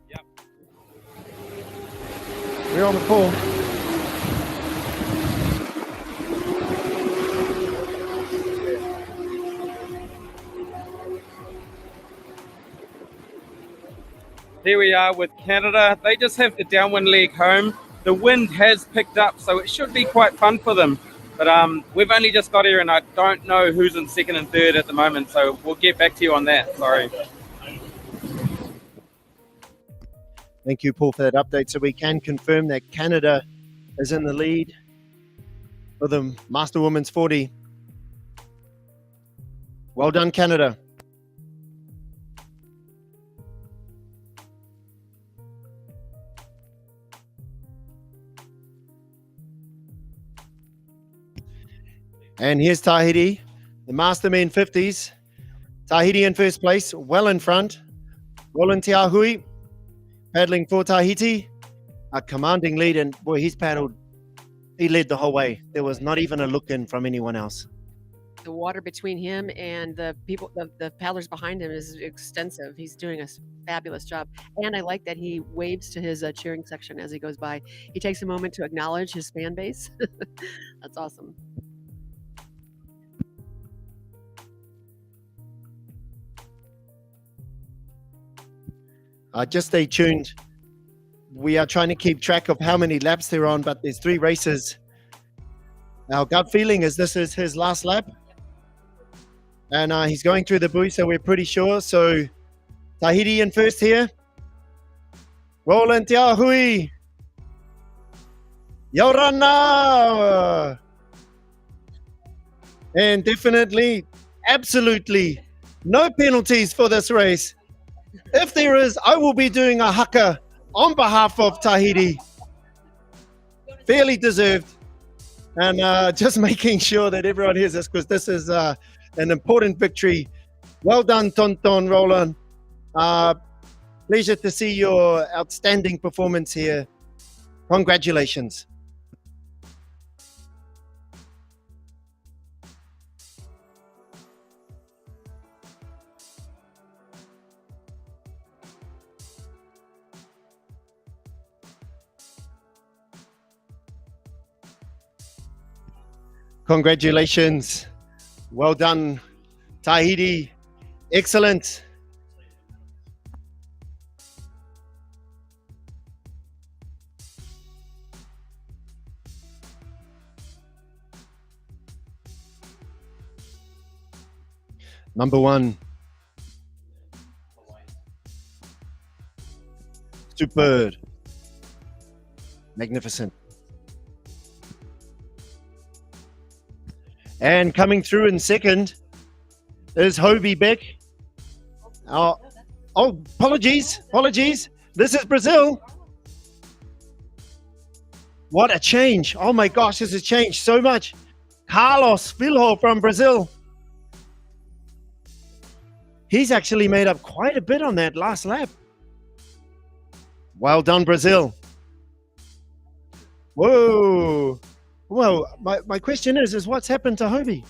on the call. Here we are with Canada. They just have the downwind leg home. The wind has picked up, so it should be quite fun for them. But we've only just got here, and I don't know who's in second and third at the moment, so we'll get back to you on that. Sorry. Thank you, Paul, for that update. So we can confirm that Canada is in the lead for the Master Women's 40. Well done, Canada. And here's Tahiti, the Master Men 50s. Tahiti in first place, well in front. Roland Tiahui paddling for Tahiti, a commanding lead, and boy, he led the whole way. There was not even a look in from anyone else. The water between him and the people, the paddlers behind him is extensive. He's doing a fabulous job. And I like that he waves to his cheering section as he goes by. He takes a moment to acknowledge his fan base. That's awesome. Just stay tuned. We are trying to keep track of how many laps they're on, but there's 3 races. Our gut feeling is this is his last lap. And he's going through the buoy, so we're pretty sure. So Tahiti in first here. Roland Tiahui. Yorana. And definitely, absolutely, no penalties for this race. If there is, I will be doing a haka on behalf of Tahiti. Fairly deserved. And just making sure that everyone hears this, because this is an important victory. Well done, Tonton Roland. Pleasure to see your outstanding performance here. Congratulations. Congratulations. Well done, Tahiti. Excellent. Number 1. Superb. Magnificent. And coming through in second is Hobie Beck. Oh, apologies. This is Brazil. What a change. Oh my gosh, this has changed so much. Carlos Filho from Brazil. He's actually made up quite a bit on that last lap. Well done, Brazil. Whoa. Well, my question is what's happened to Hobie?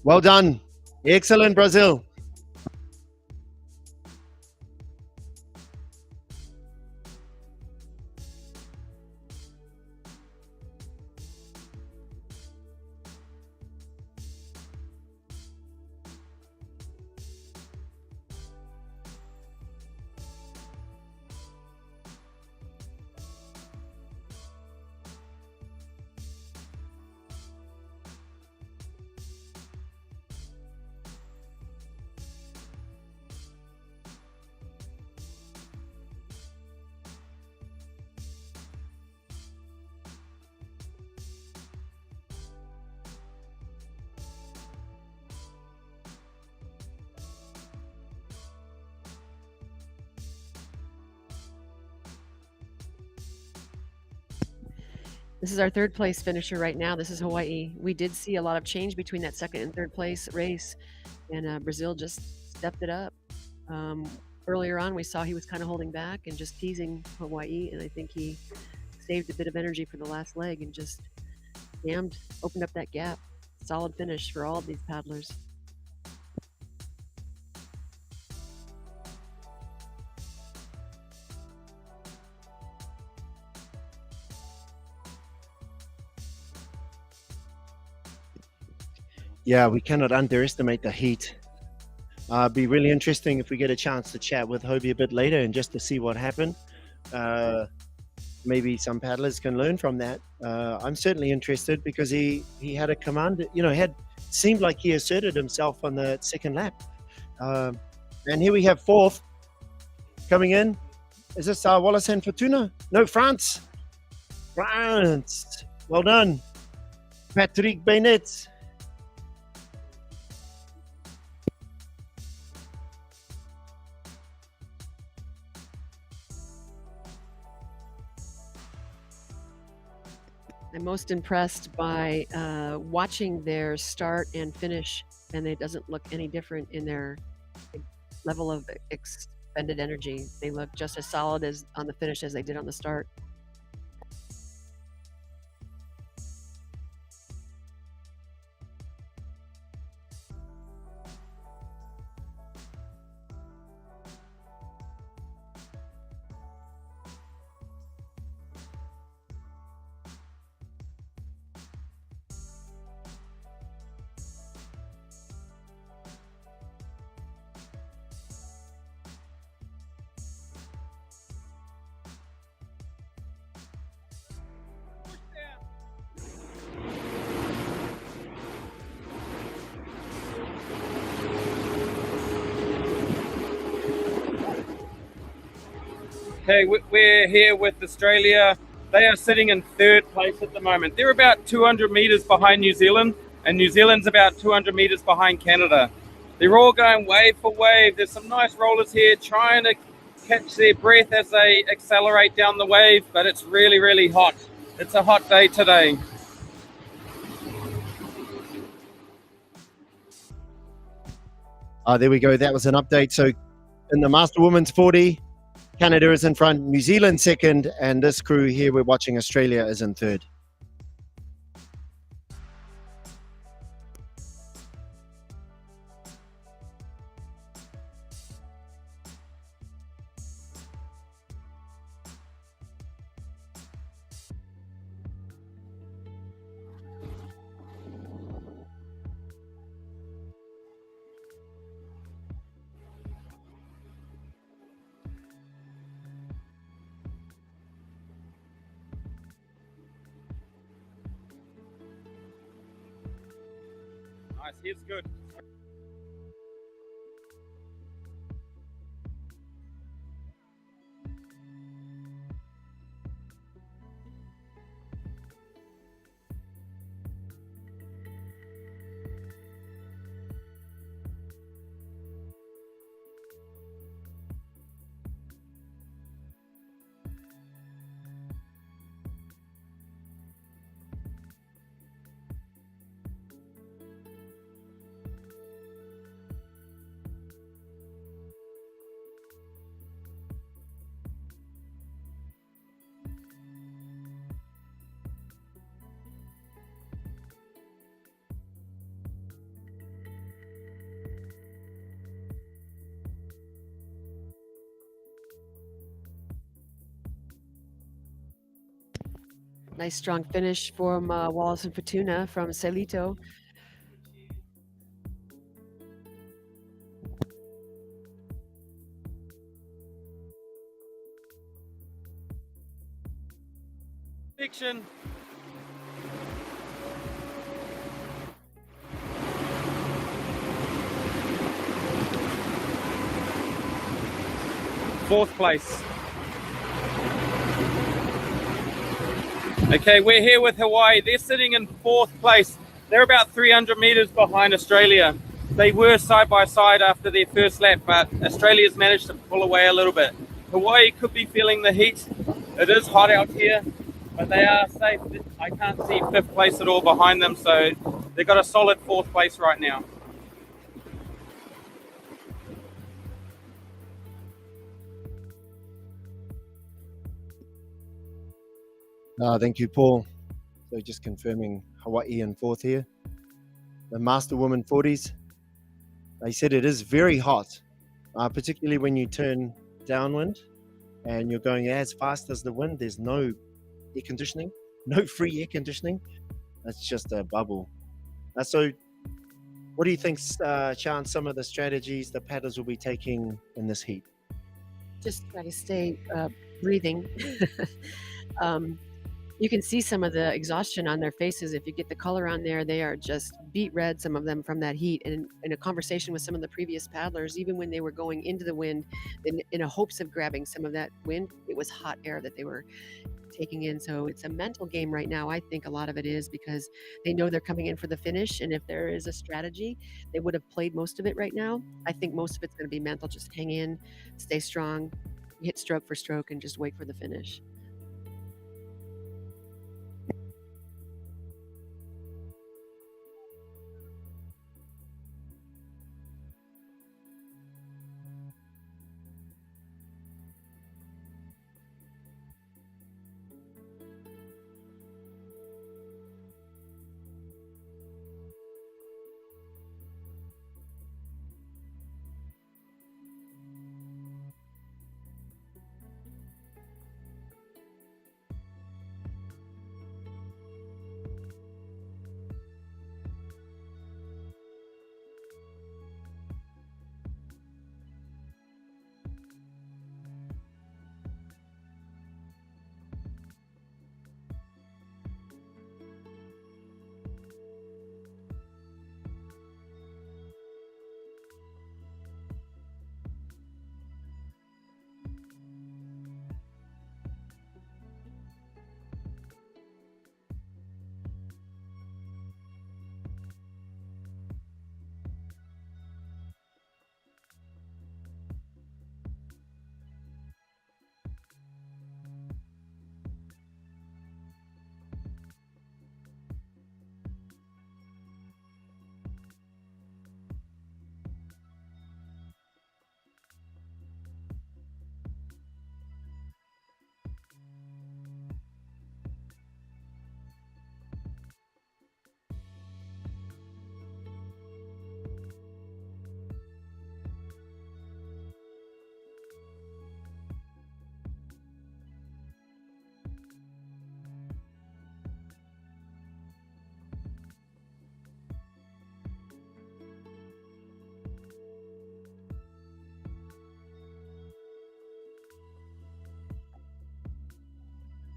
Well done. Excellent, Brazil. This is our third place finisher right now. This is Hawaii. We did see a lot of change between that second and third place race, and Brazil just stepped it up. Earlier on, we saw he was kind of holding back and just teasing Hawaii, and I think he saved a bit of energy for the last leg and just opened up that gap. Solid finish for all of these paddlers. Yeah, we cannot underestimate the heat Be really interesting if we get a chance to chat with Hobie a bit later and just to see what happened. Maybe some paddlers can learn from that. I'm certainly interested because he had a command, had seemed like he asserted himself on the second lap. And here we have fourth coming in. Is this Wallace and Fortuna? No, France. France. Well done. Patrick Bennett. I'm most impressed by watching their start and finish, and it doesn't look any different in their level of expended energy. They look just as solid as on the finish as they did on the start. Okay, we're here with Australia. They are sitting in third place at the moment. They're about 200 meters behind New Zealand, and New Zealand's about 200 meters behind Canada. They're all going wave for wave. There's some nice rollers here trying to catch their breath as they accelerate down the wave, but it's really, really hot. It's a hot day today. There we go. That was an update. So in the Master Women's 40, Canada is in front, New Zealand second, and this crew here we're watching, Australia, is in third. Nice, here's good. Nice strong finish from Wallace and Fortuna from Celito. Fiction. Fourth place. Okay, we're here with Hawaii. They're sitting in fourth place. They're about 300 meters behind Australia. They were side by side after their first lap, but Australia's managed to pull away a little bit. Hawaii could be feeling the heat. It is hot out here, but they are safe. I can't see fifth place at all behind them, so they've got a solid fourth place right now. Thank you, Paul. So just confirming Hawaii in fourth here. The Master Women 40s. They said it is very hot, particularly when you turn downwind and you're going as fast as the wind. There's no air conditioning, no free air conditioning. That's just a bubble. So What do you think, Sean, some of the strategies the paddlers will be taking in this heat? Just try to stay breathing. um, you can see some of the exhaustion on their faces. If you get the color on there, they are just beet red, some of them, from that heat. And in a conversation with some of the previous paddlers, even when they were going into the wind in a hopes of grabbing some of that wind, it was hot air that they were taking in. So it's a mental game right now. I think a lot of it is because they know they're coming in for the finish. And if there is a strategy, they would have played most of it right now. I think most of it's going to be mental. Just hang in, stay strong, hit stroke for stroke, and just wait for the finish.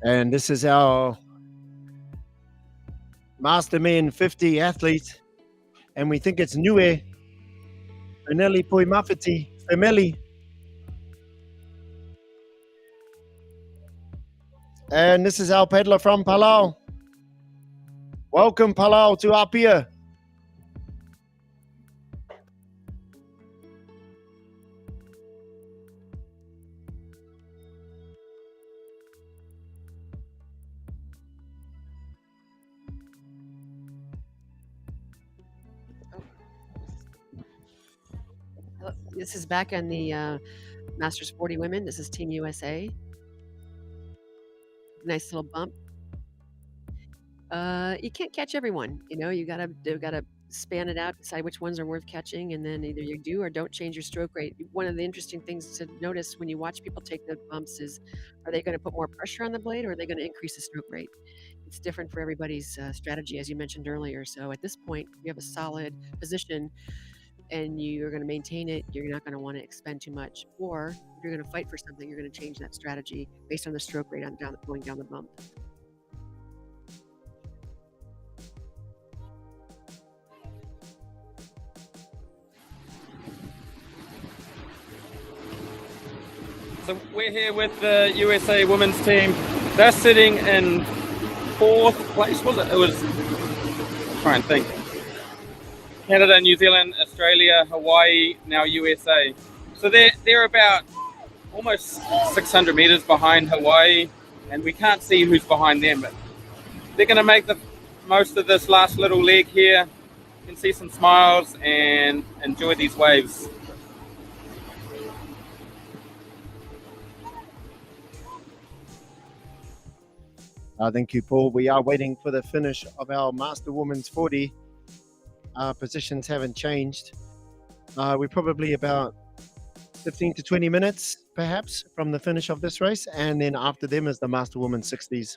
And this is our Masterman 50 athlete, and we think it's Nue Benelli Poimafiti Femeli. And this is our paddler from Palau. Welcome, Palau, to our pier. This is back on the Masters 40 women. This is Team USA. Nice little bump. You can't catch everyone. You gotta span it out, decide which ones are worth catching, and then either you do or don't change your stroke rate. One of the interesting things to notice when you watch people take the bumps is, are they going to put more pressure on the blade, or are they going to increase the stroke rate? It's different for everybody's strategy, as you mentioned earlier. So at this point, you have a solid position and you're going to maintain it. You're not going to want to expend too much, or if you're going to fight for something, you're going to change that strategy based on the stroke rate going down the bump. So we're here with the USA women's team. They're sitting in fourth place, was it? It was, I'm trying to think. Canada, New Zealand, Australia, Hawaii, now USA. So they're about almost 600 meters behind Hawaii, and we can't see who's behind them, but they're going to make the most of this last little leg here. You can see some smiles and enjoy these waves. Thank you, Paul. We are waiting for the finish of our Master Women's 40. Our positions haven't changed. We're probably about 15 to 20 minutes, perhaps, from the finish of this race. And then after them is the Master Women's 60s.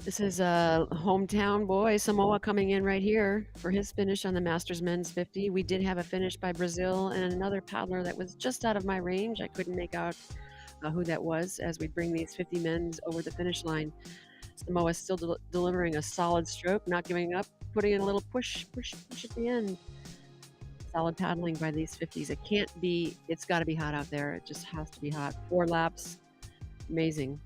This is a hometown boy, Samoa, coming in right here for his finish on the Masters Men's 50. We did have a finish by Brazil and another paddler that was just out of my range. I couldn't make out who that was as we bring these 50 men's over the finish line. Samoa still delivering a solid stroke, not giving up, putting in a little push at the end. Solid paddling by these 50s. It's got to be hot out there. It just has to be hot. 4 laps, amazing.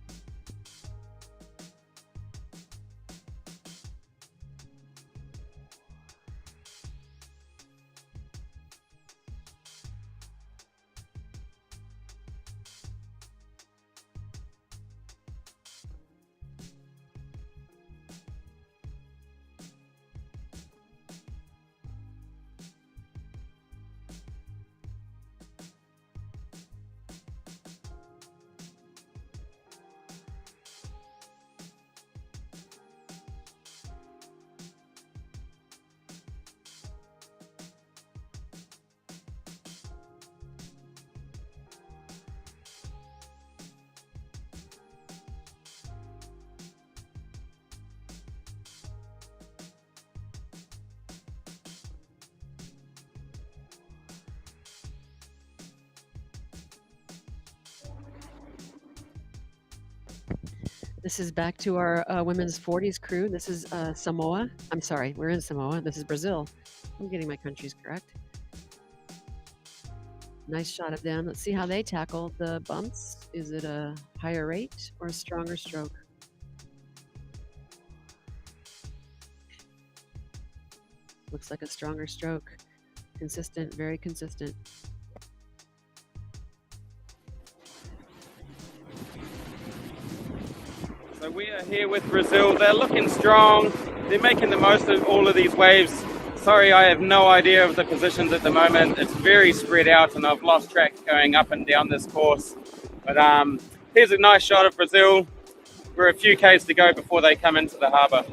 This is back to our women's 40s crew. This is Samoa. I'm sorry, we're in Samoa. This is Brazil. I'm getting my countries correct. Nice shot of them. Let's see how they tackle the bumps. Is it a higher rate or a stronger stroke? Looks like a stronger stroke. Consistent, very consistent. So we are here with Brazil. They're looking strong. They're making the most of all of these waves. Sorry, I have no idea of the positions at the moment. It's very spread out and I've lost track going up and down this course. But here's a nice shot of Brazil. We're a few Ks to go before they come into the harbour.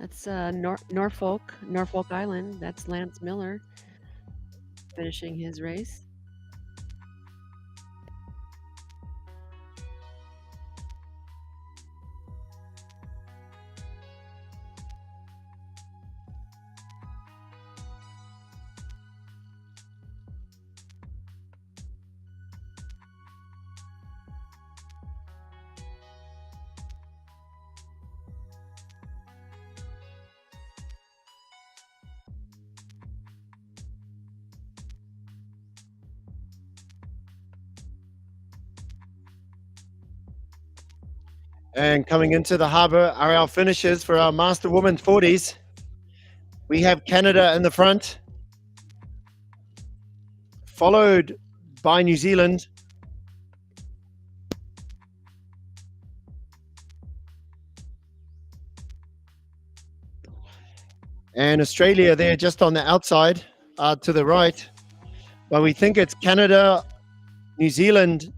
That's Norfolk Island. That's Lance Miller finishing his race. And coming into the harbour are our finishers for our Master Women's 40s. We have Canada in the front, followed by New Zealand. And Australia there just on the outside to the right. But we think it's Canada, New Zealand,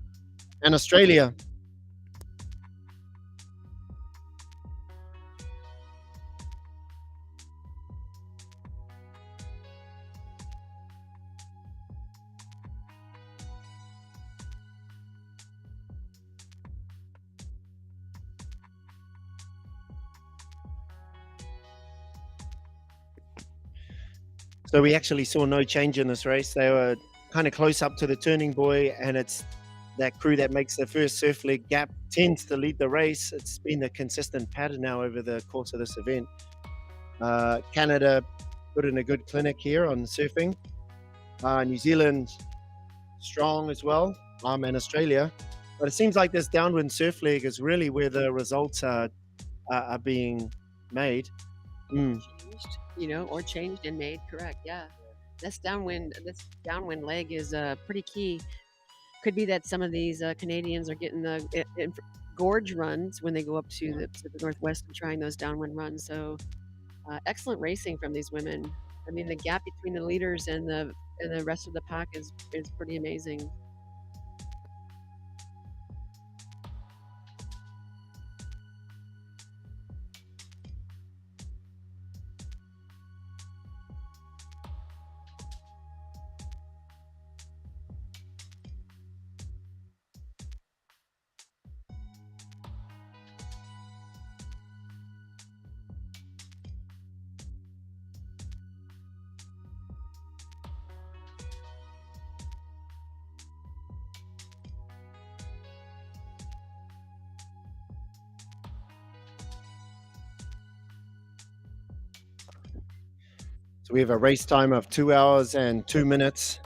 and Australia. So we actually saw no change in this race. They were kind of close up to the turning buoy, and it's that crew that makes the first surf leg gap tends to lead the race. It's been a consistent pattern now over the course of this event. Canada put in a good clinic here on surfing. New Zealand strong as well, and Australia. But it seems like this downwind surf leg is really where the results are being made. Changed, or changed and made. Correct. Yeah. This downwind leg is pretty key. Could be that some of these Canadians are getting the gorge runs when they go up to the Pacific Northwest and trying those downwind runs. So excellent racing from these women. I mean, the gap between the leaders and the rest of the pack is pretty amazing. So we have a race time of 2 hours and 2 minutes.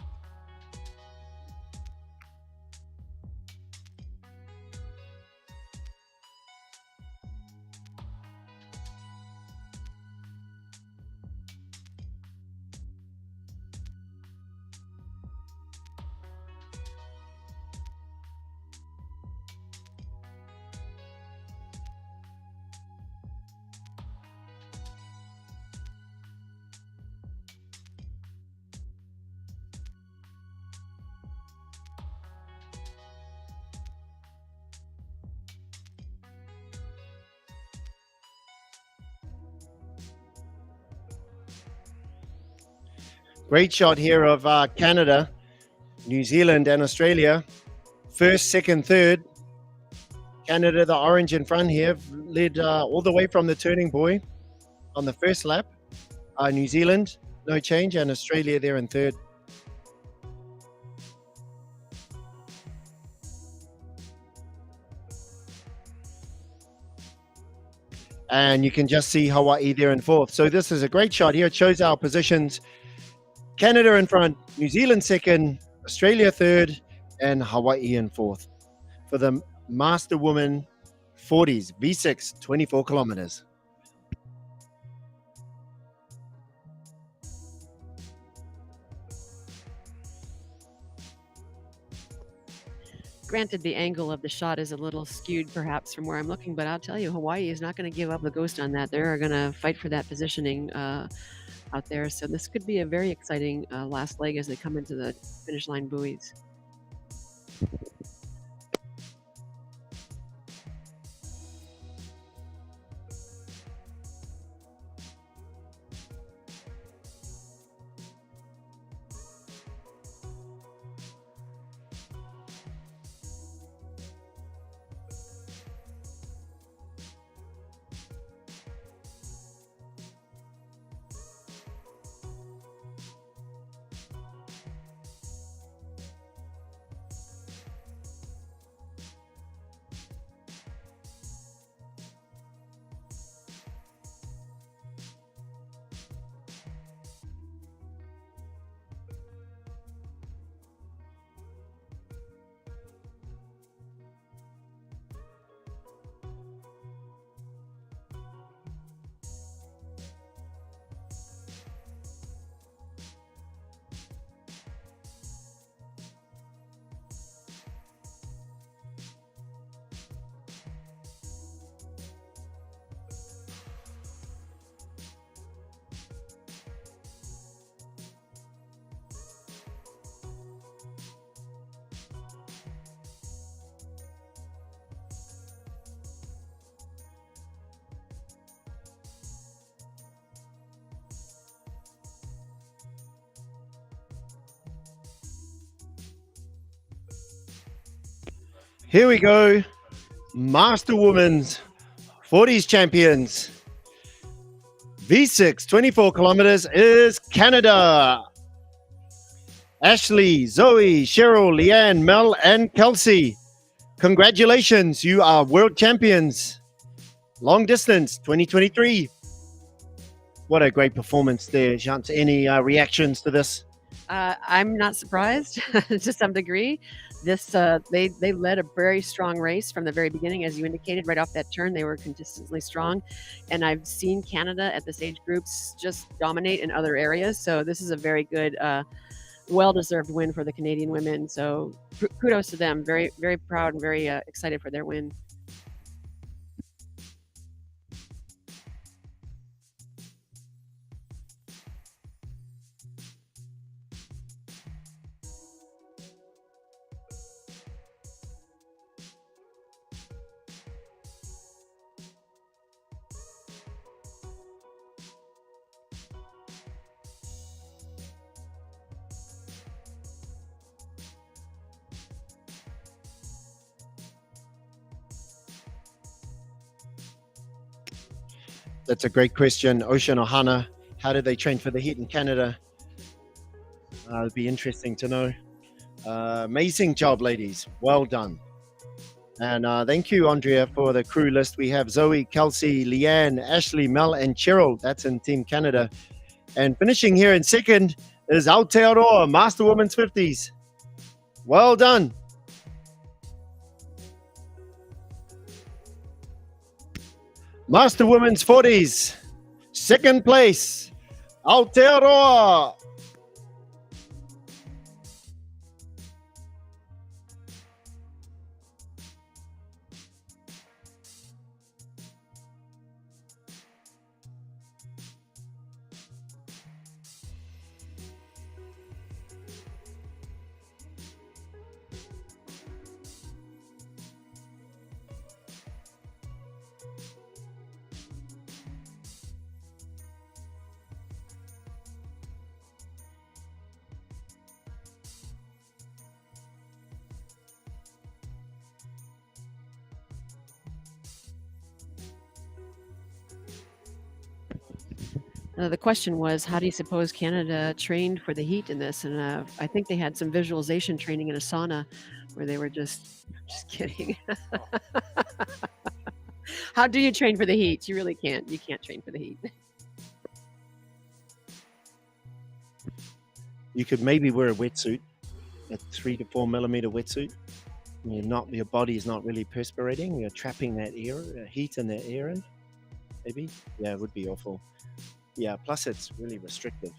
Great shot here of Canada, New Zealand, and Australia. First, second, third. Canada, the orange in front here, led all the way from the turning buoy on the first lap. New Zealand, no change, and Australia there in third. And you can just see Hawaii there in fourth. So this is a great shot here. It shows our positions. Canada in front, New Zealand second, Australia third, and Hawaii in fourth for the Master Woman 40s, V6, 24 kilometers. Granted, the angle of the shot is a little skewed perhaps from where I'm looking, but I'll tell you, Hawaii is not going to give up the ghost on that. They're going to fight for that positioning out there. So this could be a very exciting last leg as they come into the finish line buoys. Here we go. Master Women's 40s champions. V6, 24 kilometers is Canada. Ashley, Zoe, Cheryl, Leanne, Mel, and Kelsey. Congratulations, you are world champions. Long distance 2023. What a great performance there, Jant. Any reactions to this? I'm not surprised to some degree. This they led a very strong race from the very beginning, as you indicated. Right off that turn, they were consistently strong, and I've seen Canada at this age groups just dominate in other areas. So this is a very good, well-deserved win for the Canadian women. So kudos to them. Very very proud and very excited for their win. That's a great question. Ocean Ohana, how did they train for the heat in Canada? It'd be interesting to know. Amazing job, ladies. Well done. And thank you, Andrea, for the crew list. We have Zoe, Kelsey, Leanne, Ashley, Mel, and Cheryl. That's in Team Canada. And finishing here in second is Aotearoa, Master Women's 50s. Well done. Master Women's 40s, second place, Aotearoa. The question was, how do you suppose Canada trained for the heat in this? And I think they had some visualization training in a sauna where they were just kidding. How do you train for the heat? You really can't. You can't train for the heat. You could maybe wear a wetsuit, a 3 to 4 millimeter wetsuit. Your body is not really perspirating. You're trapping that air, heat in that air in. Maybe, yeah, it would be awful. Yeah, plus it's really restrictive.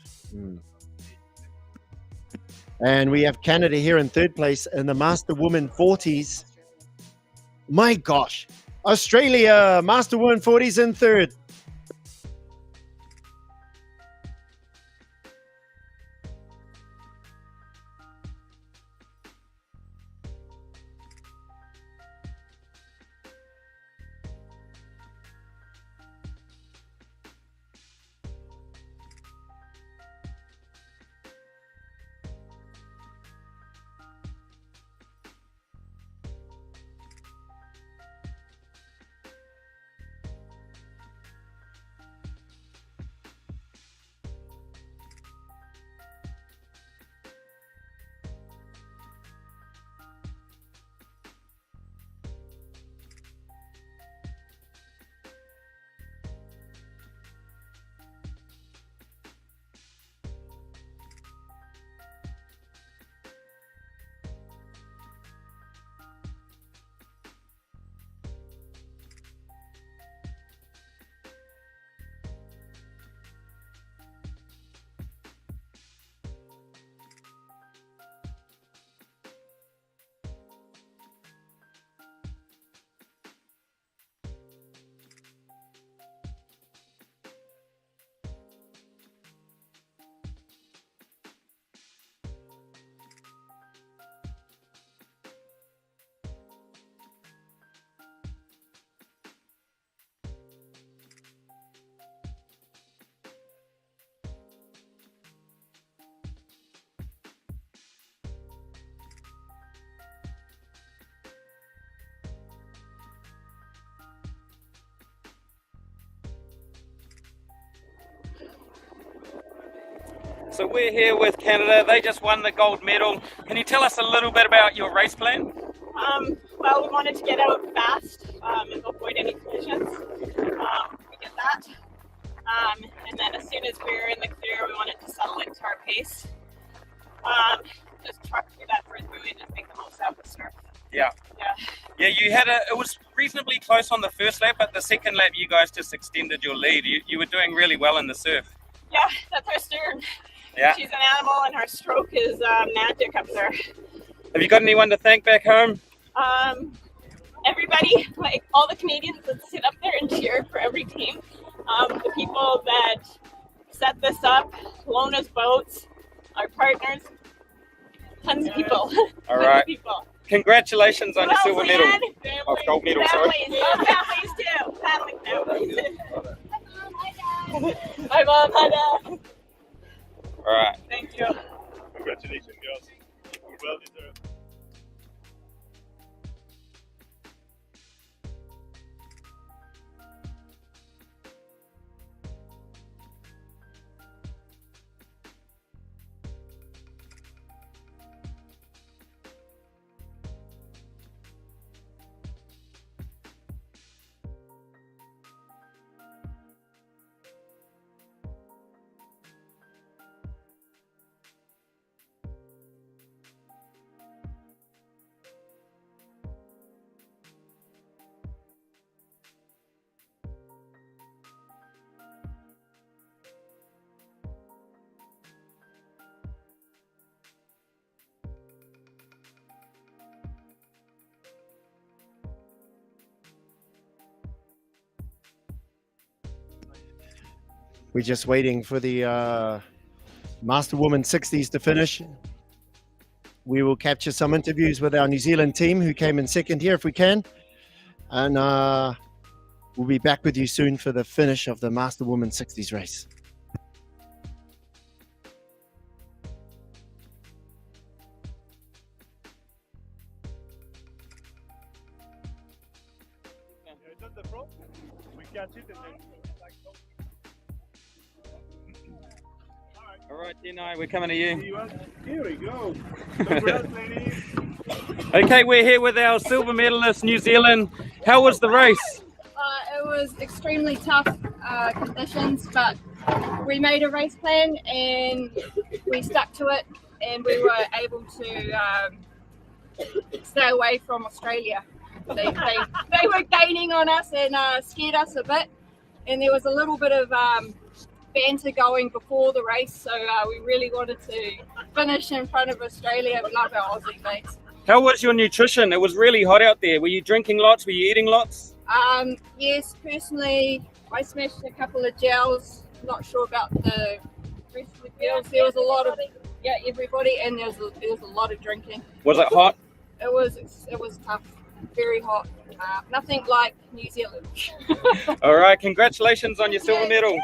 And we have Canada here in third place in the Master Women 40s. My gosh, Australia, Master Women 40s in third. So we're here with Canada. They just won the gold medal. Can you tell us a little bit about your race plan? Well, we wanted to get out fast and avoid any collisions. We did that. And then as soon as we were in the clear, we wanted to settle into our pace. Just try to do that first buoy and just make the most out of the surf. Yeah. Yeah. Yeah, it was reasonably close on the first lap, but the second lap you guys just extended your lead. You were doing really well in the surf. Yeah, that's our stern. Yeah. She's an animal and her stroke is magic up there. Have you got anyone to thank back home? Everybody, like all the Canadians that sit up there and cheer for every team. The people that set this up, loan us boats, our partners, tons of people. All right. Of people. Congratulations on your silver medal. Oh, gold medal, sorry. Families too. Families. Hi, Mom. Hi, Dad. All right. Thank you. Congratulations, girls. Well deserved. We're just waiting for the Master Woman 60s to finish. We will capture some interviews with our New Zealand team who came in second here if we can. And we'll be back with you soon for the finish of the Master Woman 60s race. Is that the pro? We catch it and then All right, Denai, we're coming to you. here we go. Congrats, ladies. Okay, we're here with our silver medalist, New Zealand. How was the race? It was extremely tough conditions, but we made a race plan and we stuck to it, and we were able to stay away from Australia. They were gaining on us and scared us a bit, and there was a little bit of banter going before the race, so we really wanted to finish in front of Australia. We love our Aussie mates. How was your nutrition? It was really hot out there. Were you drinking lots? Were you eating lots? Yes, personally, I smashed a couple of gels. Not sure about the rest of the girls. There was a lot of everybody, and there was a lot of drinking. Was it hot? It was tough, very hot. Nothing like New Zealand. All right, congratulations on your silver medal.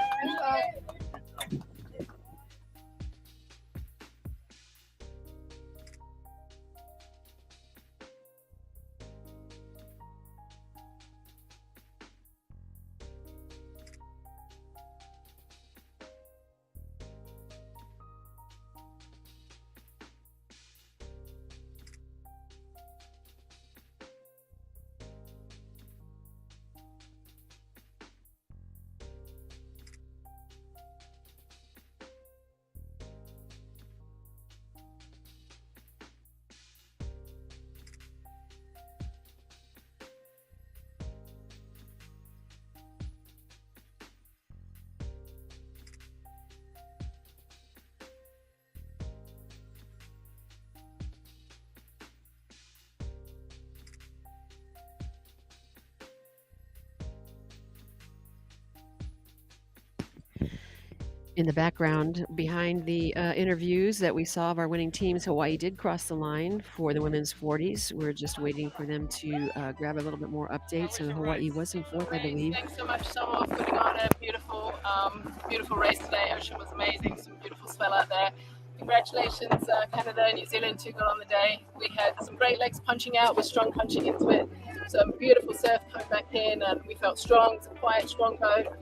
In the background, behind the interviews that we saw of our winning teams, Hawaii did cross the line for the women's 40s. We're just waiting for them to grab a little bit more updates. So Hawaii was in fourth, I believe. Thanks so much, Summer, for putting on a beautiful race today. Ocean was amazing. Some beautiful swell out there. Congratulations, Canada and New Zealand, who got on the day. We had some great legs punching out with strong punching into it. Some beautiful surf coming back in, and we felt strong. It's a quiet, strong boat.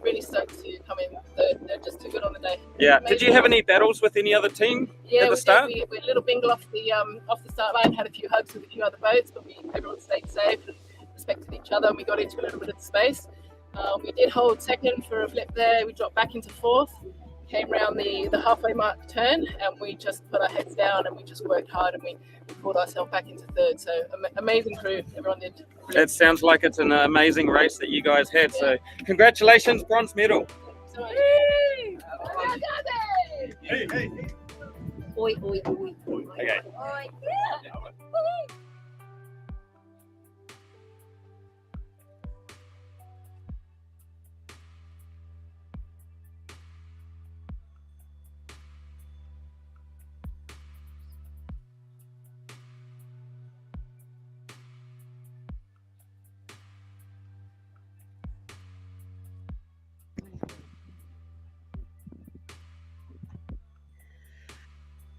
Really stoked to come in. They're just too good on the day. Yeah. Did you have any battles with any other team Yeah, at the start? We a little bingle off the start line. Had a few hugs with a few other boats, but everyone stayed safe and respected each other. And we got into a little bit of the space. We did hold second for a flip there. We dropped back into fourth. Came around the halfway mark turn, and we just put our heads down and we just worked hard, and we pulled ourselves back into third. So amazing crew, everyone did. It sounds like it's an amazing race that you guys had. So congratulations, bronze medal. So much. Hey, hey. Oi, oi, oi. Okay. Oi.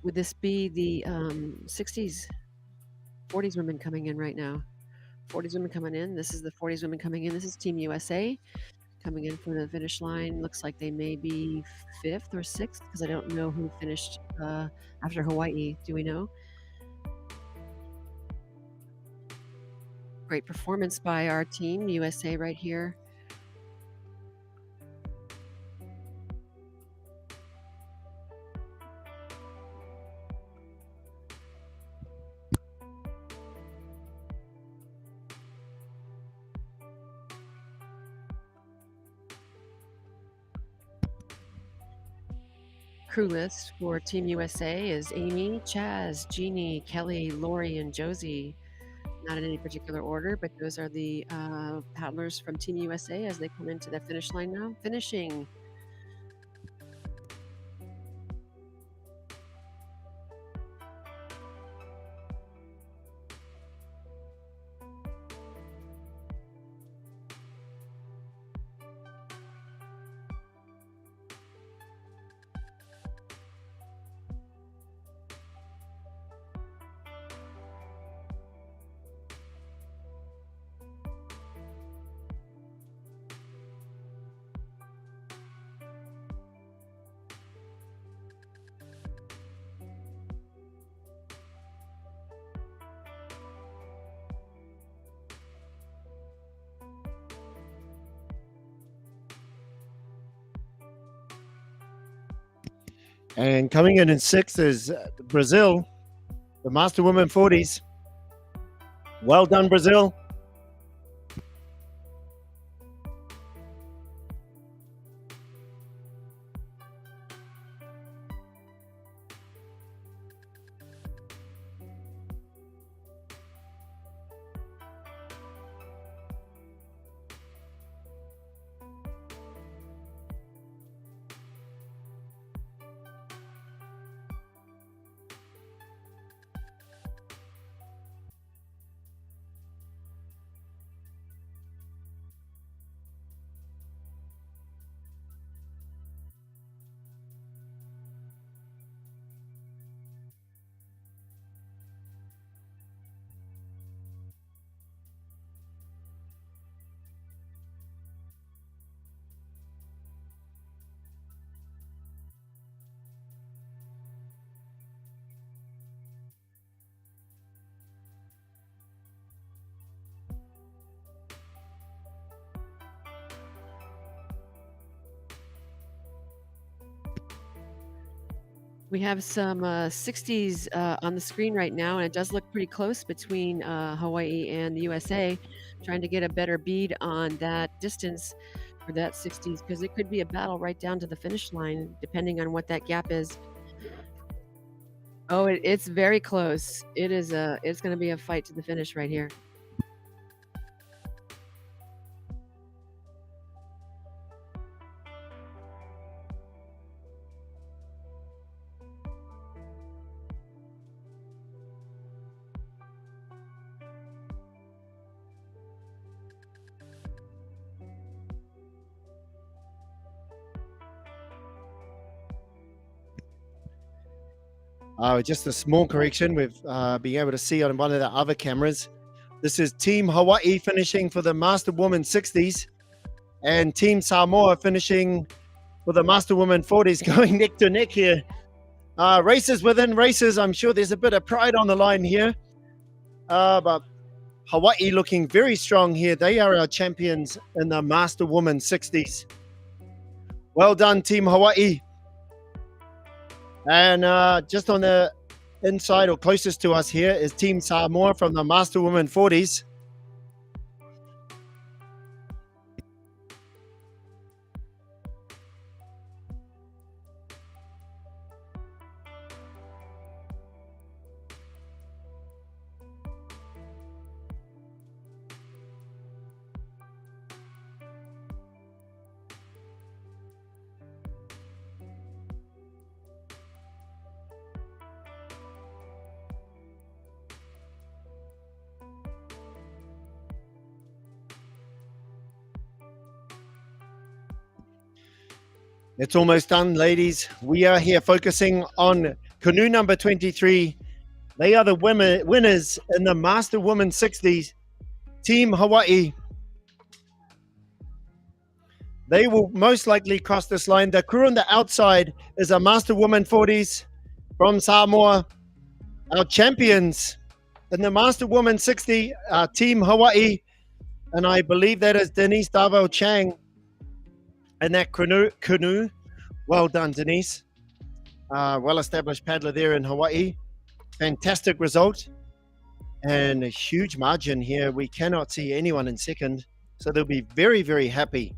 Would this be the 60s, 40s women coming in right now? 40s women coming in. This is the 40s women coming in. This is Team USA coming in for the finish line. Looks like they may be 5th or 6th because I don't know who finished after Hawaii. Do we know? Great performance by our team, USA, right here. Crew list for Team USA is Amy, Chaz, Jeannie, Kelly, Lori, and Josie. Not in any particular order, but those are the paddlers from Team USA as they come into the finish line now. Finishing. And coming in 6th is Brazil, the Master Women 40s. Well done, Brazil. We have some 60s on the screen right now, and it does look pretty close between Hawaii and the USA. Trying to get a better bead on that distance for that 60s because it could be a battle right down to the finish line, depending on what that gap is. Oh, it's very close. It's going to be a fight to the finish right here. Just a small correction we've been able to see on one of the other cameras. This is Team Hawaii finishing for the Master Women 60s. and Team Samoa finishing with the Master Women 40s going neck to neck here. Races within races. I'm sure there's a bit of pride on the line here. But Hawaii looking very strong here. They are our champions in the Master Women 60s. Well done, Team Hawaii. And just on the inside or closest to us here is Team Samoa from the Master Women 40s. It's almost done, ladies. We are here focusing on canoe number 23. They are the winners in the Master Women 60s. Team Hawaii. They will most likely cross this line. The crew on the outside is a Master Women 40s from Samoa. Our champions in the Master Women 60, Team Hawaii. And I believe that is Denise Davao Chang. And that canoe. Well done, Denise. Well-established paddler there in Hawaii. Fantastic result. And a huge margin here. We cannot see anyone in second. So they'll be very, very happy.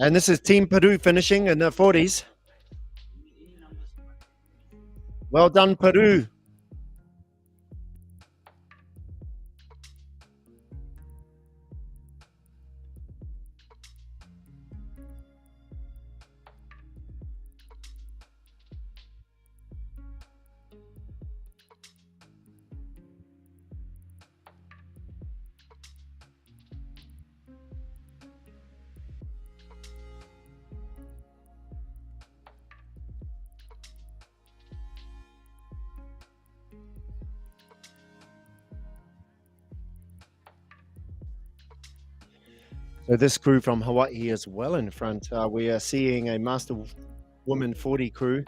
And this is Team Peru finishing in the 40s. Well done, Peru. So this crew from Hawaii is well in front. We are seeing a Master Woman 40 crew,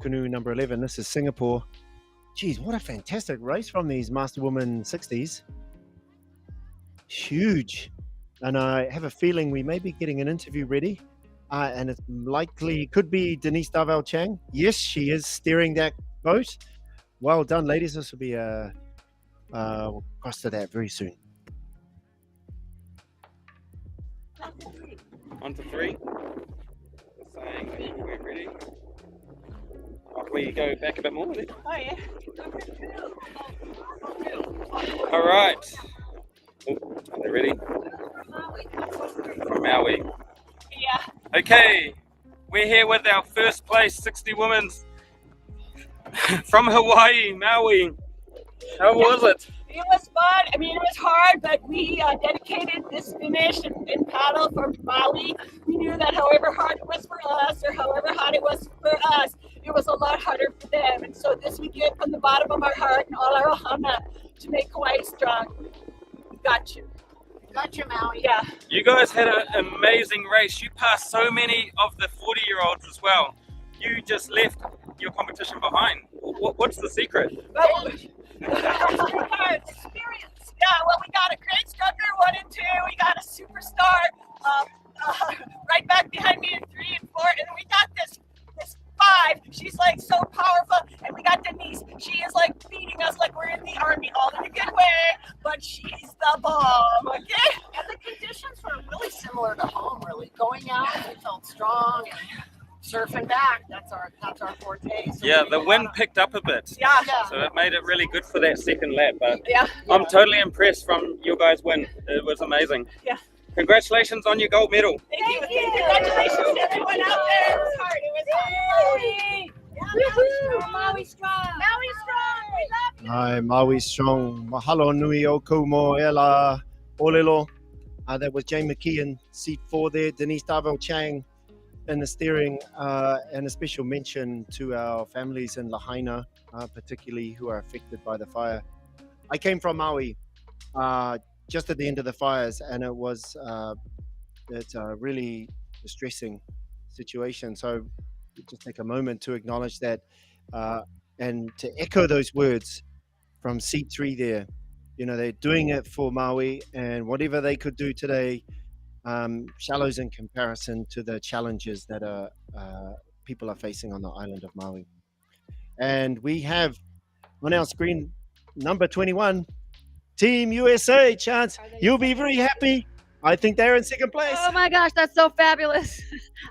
canoe number 11. This is Singapore. Geez, what a fantastic race from these Master Woman 60s. Huge. And I have a feeling we may be getting an interview ready. And it likely could be Denise Davao Chang. Yes, she is steering that boat. Well done, ladies. This will be we'll cross to that very soon. On to three. Saying we're ready. Oh, can we go back a bit more? Oh, yeah. All right. Are they ready? From Maui. Yeah. Okay. We're here with our first place 60 women from Hawaii, Maui. How was it? It was fun. I mean, it was hard, but we dedicated this finish and paddle for Maui. We knew that however hard it was for us, or however hard it was for us, it was a lot harder for them. And so this we did from the bottom of our heart and all our ohana to make Hawaii strong. We got you. Got you, Maui. Yeah. You guys had an amazing race. You passed so many of the 40-year-olds as well. You just left your competition behind. What's the secret? Experience. Yeah, well, we got a great strucker, 1 and 2. We got a superstar right back behind me in 3 and like so powerful. And we got Denise. She is like beating us like we're in the army, all in a good way. But she's the bomb, okay? And the conditions were really similar to home, really. Going out, we felt strong, and surfing back, that's our forte. So Yeah, we the did a wind lot of- picked up a bit. Yeah. So it made it really good for that second lap. But Yeah. I'm totally impressed from your guys' win. It was amazing. Yeah. Congratulations on your gold medal. Thank you. Congratulations to everyone out there. It was hard. It was hard. Maui strong. Maui strong. We love you. Ai, Maui strong. Mahalo nui o kumo ela olelo. That was Jane McKee in seat 4 there. Denise Darville Chang in the steering. And a special mention to our families in Lahaina, particularly who are affected by the fire. I came from Maui just at the end of the fires, and it's a really distressing situation. So just take a moment to acknowledge that and to echo those words from seat 3 there. You know, they're doing it for Maui, and whatever they could do today shallows in comparison to the challenges that people are facing on the island of Maui. And we have on our screen number 21, Team USA. Chance, you'll be very happy. I think they're in second place. Oh my gosh, that's so fabulous.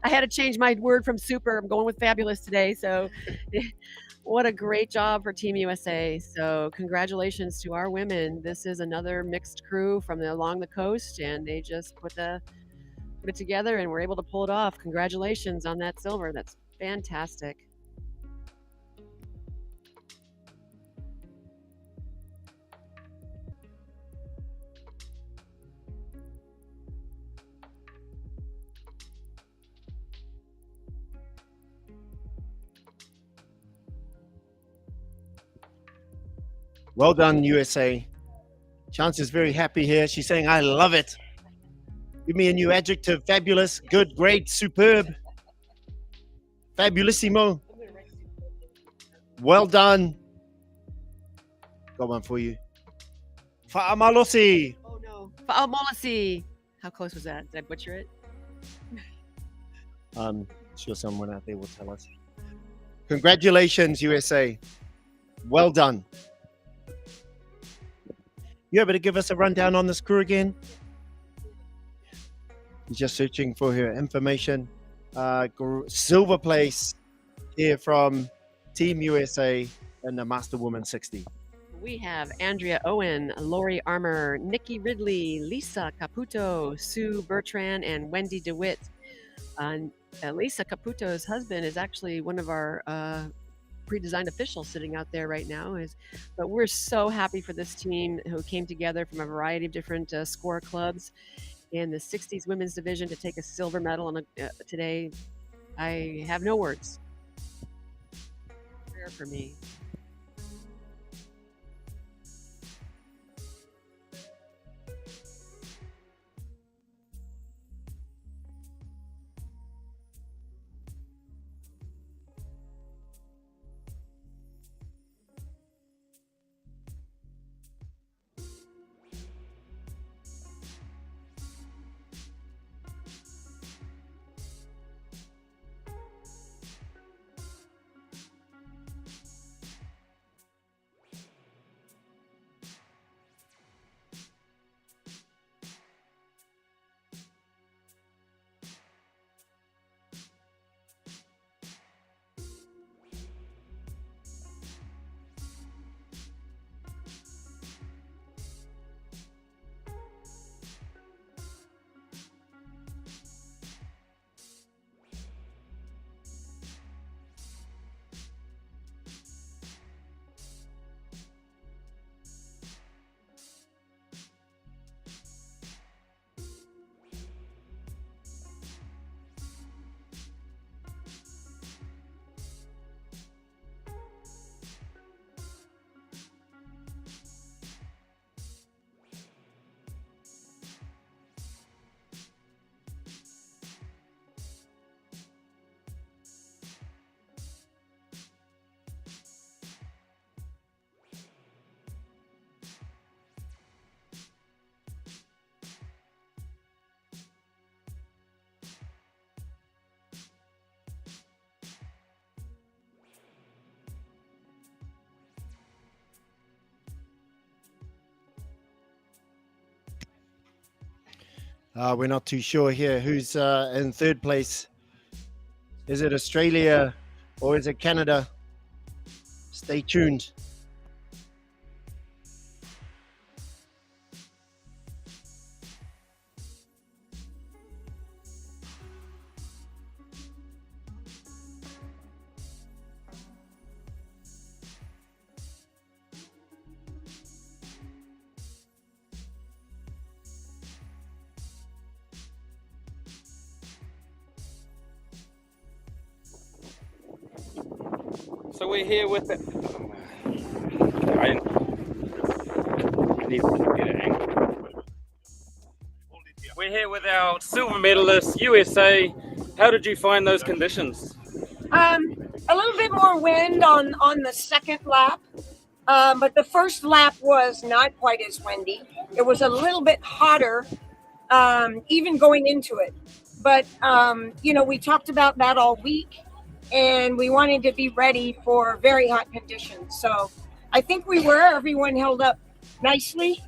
I had to change my word from super. I'm going with fabulous today. So what a great job for Team USA. So congratulations to our women. This is another mixed crew from along the coast, and they just put it together and were able to pull it off. Congratulations on that silver. That's fantastic. Well done, USA. Chance is very happy here. She's saying, I love it. Give me a new adjective. Fabulous, good, great, superb. Fabulissimo. Well done. Got one for you. Fa'amalosi. Oh no. Fa'amolasi. How close was that? Did I butcher it? I'm sure someone out there will tell us. Congratulations, USA. Well done. You able to give us a rundown on this crew again? He's just searching for her information. Silver place here from Team USA in the Master Woman 60. We have Andrea Owen, Lori Armour, Nikki Ridley, Lisa Caputo, Sue Bertrand, and Wendy DeWitt. Lisa Caputo's husband is actually one of our pre-designed officials sitting out there right now. But we're so happy for this team who came together from a variety of different score clubs in the 60s women's division to take a silver medal today. I have no words. Rare for me. We're not too sure here who's in third place. Is it Australia or is it Canada? Stay tuned. So we're here with the... I need to get an angle. We're here with our silver medalist, USA. How did you find those conditions? A little bit more wind on the second lap, but the first lap was not quite as windy. It was a little bit hotter, even going into it. But, you know, we talked about that all week, and we wanted to be ready for very hot conditions. So I think we were. Everyone held up nicely.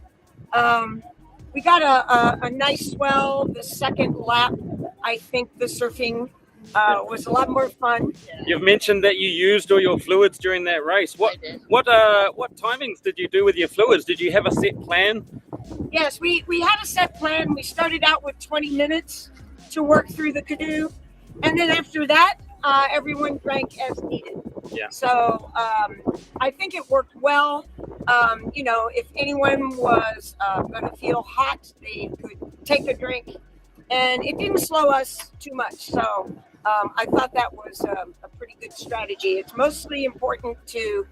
We got a nice swell the second lap. I think the surfing was a lot more fun. You've mentioned that you used all your fluids during that race. What timings did you do with your fluids? Did you have a set plan? Yes, we had a set plan. We started out with 20 minutes to work through the canoe, and then after that, everyone drank as needed. Yeah. So I think it worked well. You know, if anyone was going to feel hot, they could take a drink, and it didn't slow us too much. So I thought that was a pretty good strategy. It's mostly important to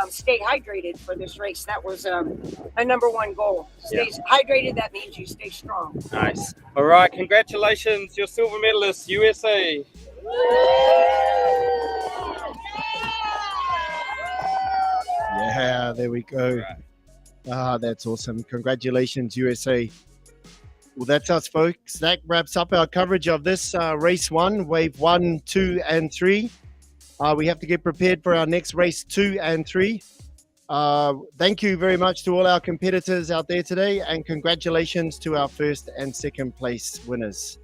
stay hydrated for this race. That was a number one goal. Stay hydrated, that means you stay strong. Nice. All right, congratulations. You're silver medalist, USA. Yeah, there we go. That's awesome. Congratulations, USA. Well, that's us, folks. That wraps up our coverage of this race 1, wave 1, 2, and 3. We have to get prepared for our next race 2 and 3. Thank you very much to all our competitors out there today, and congratulations to our first and second place winners.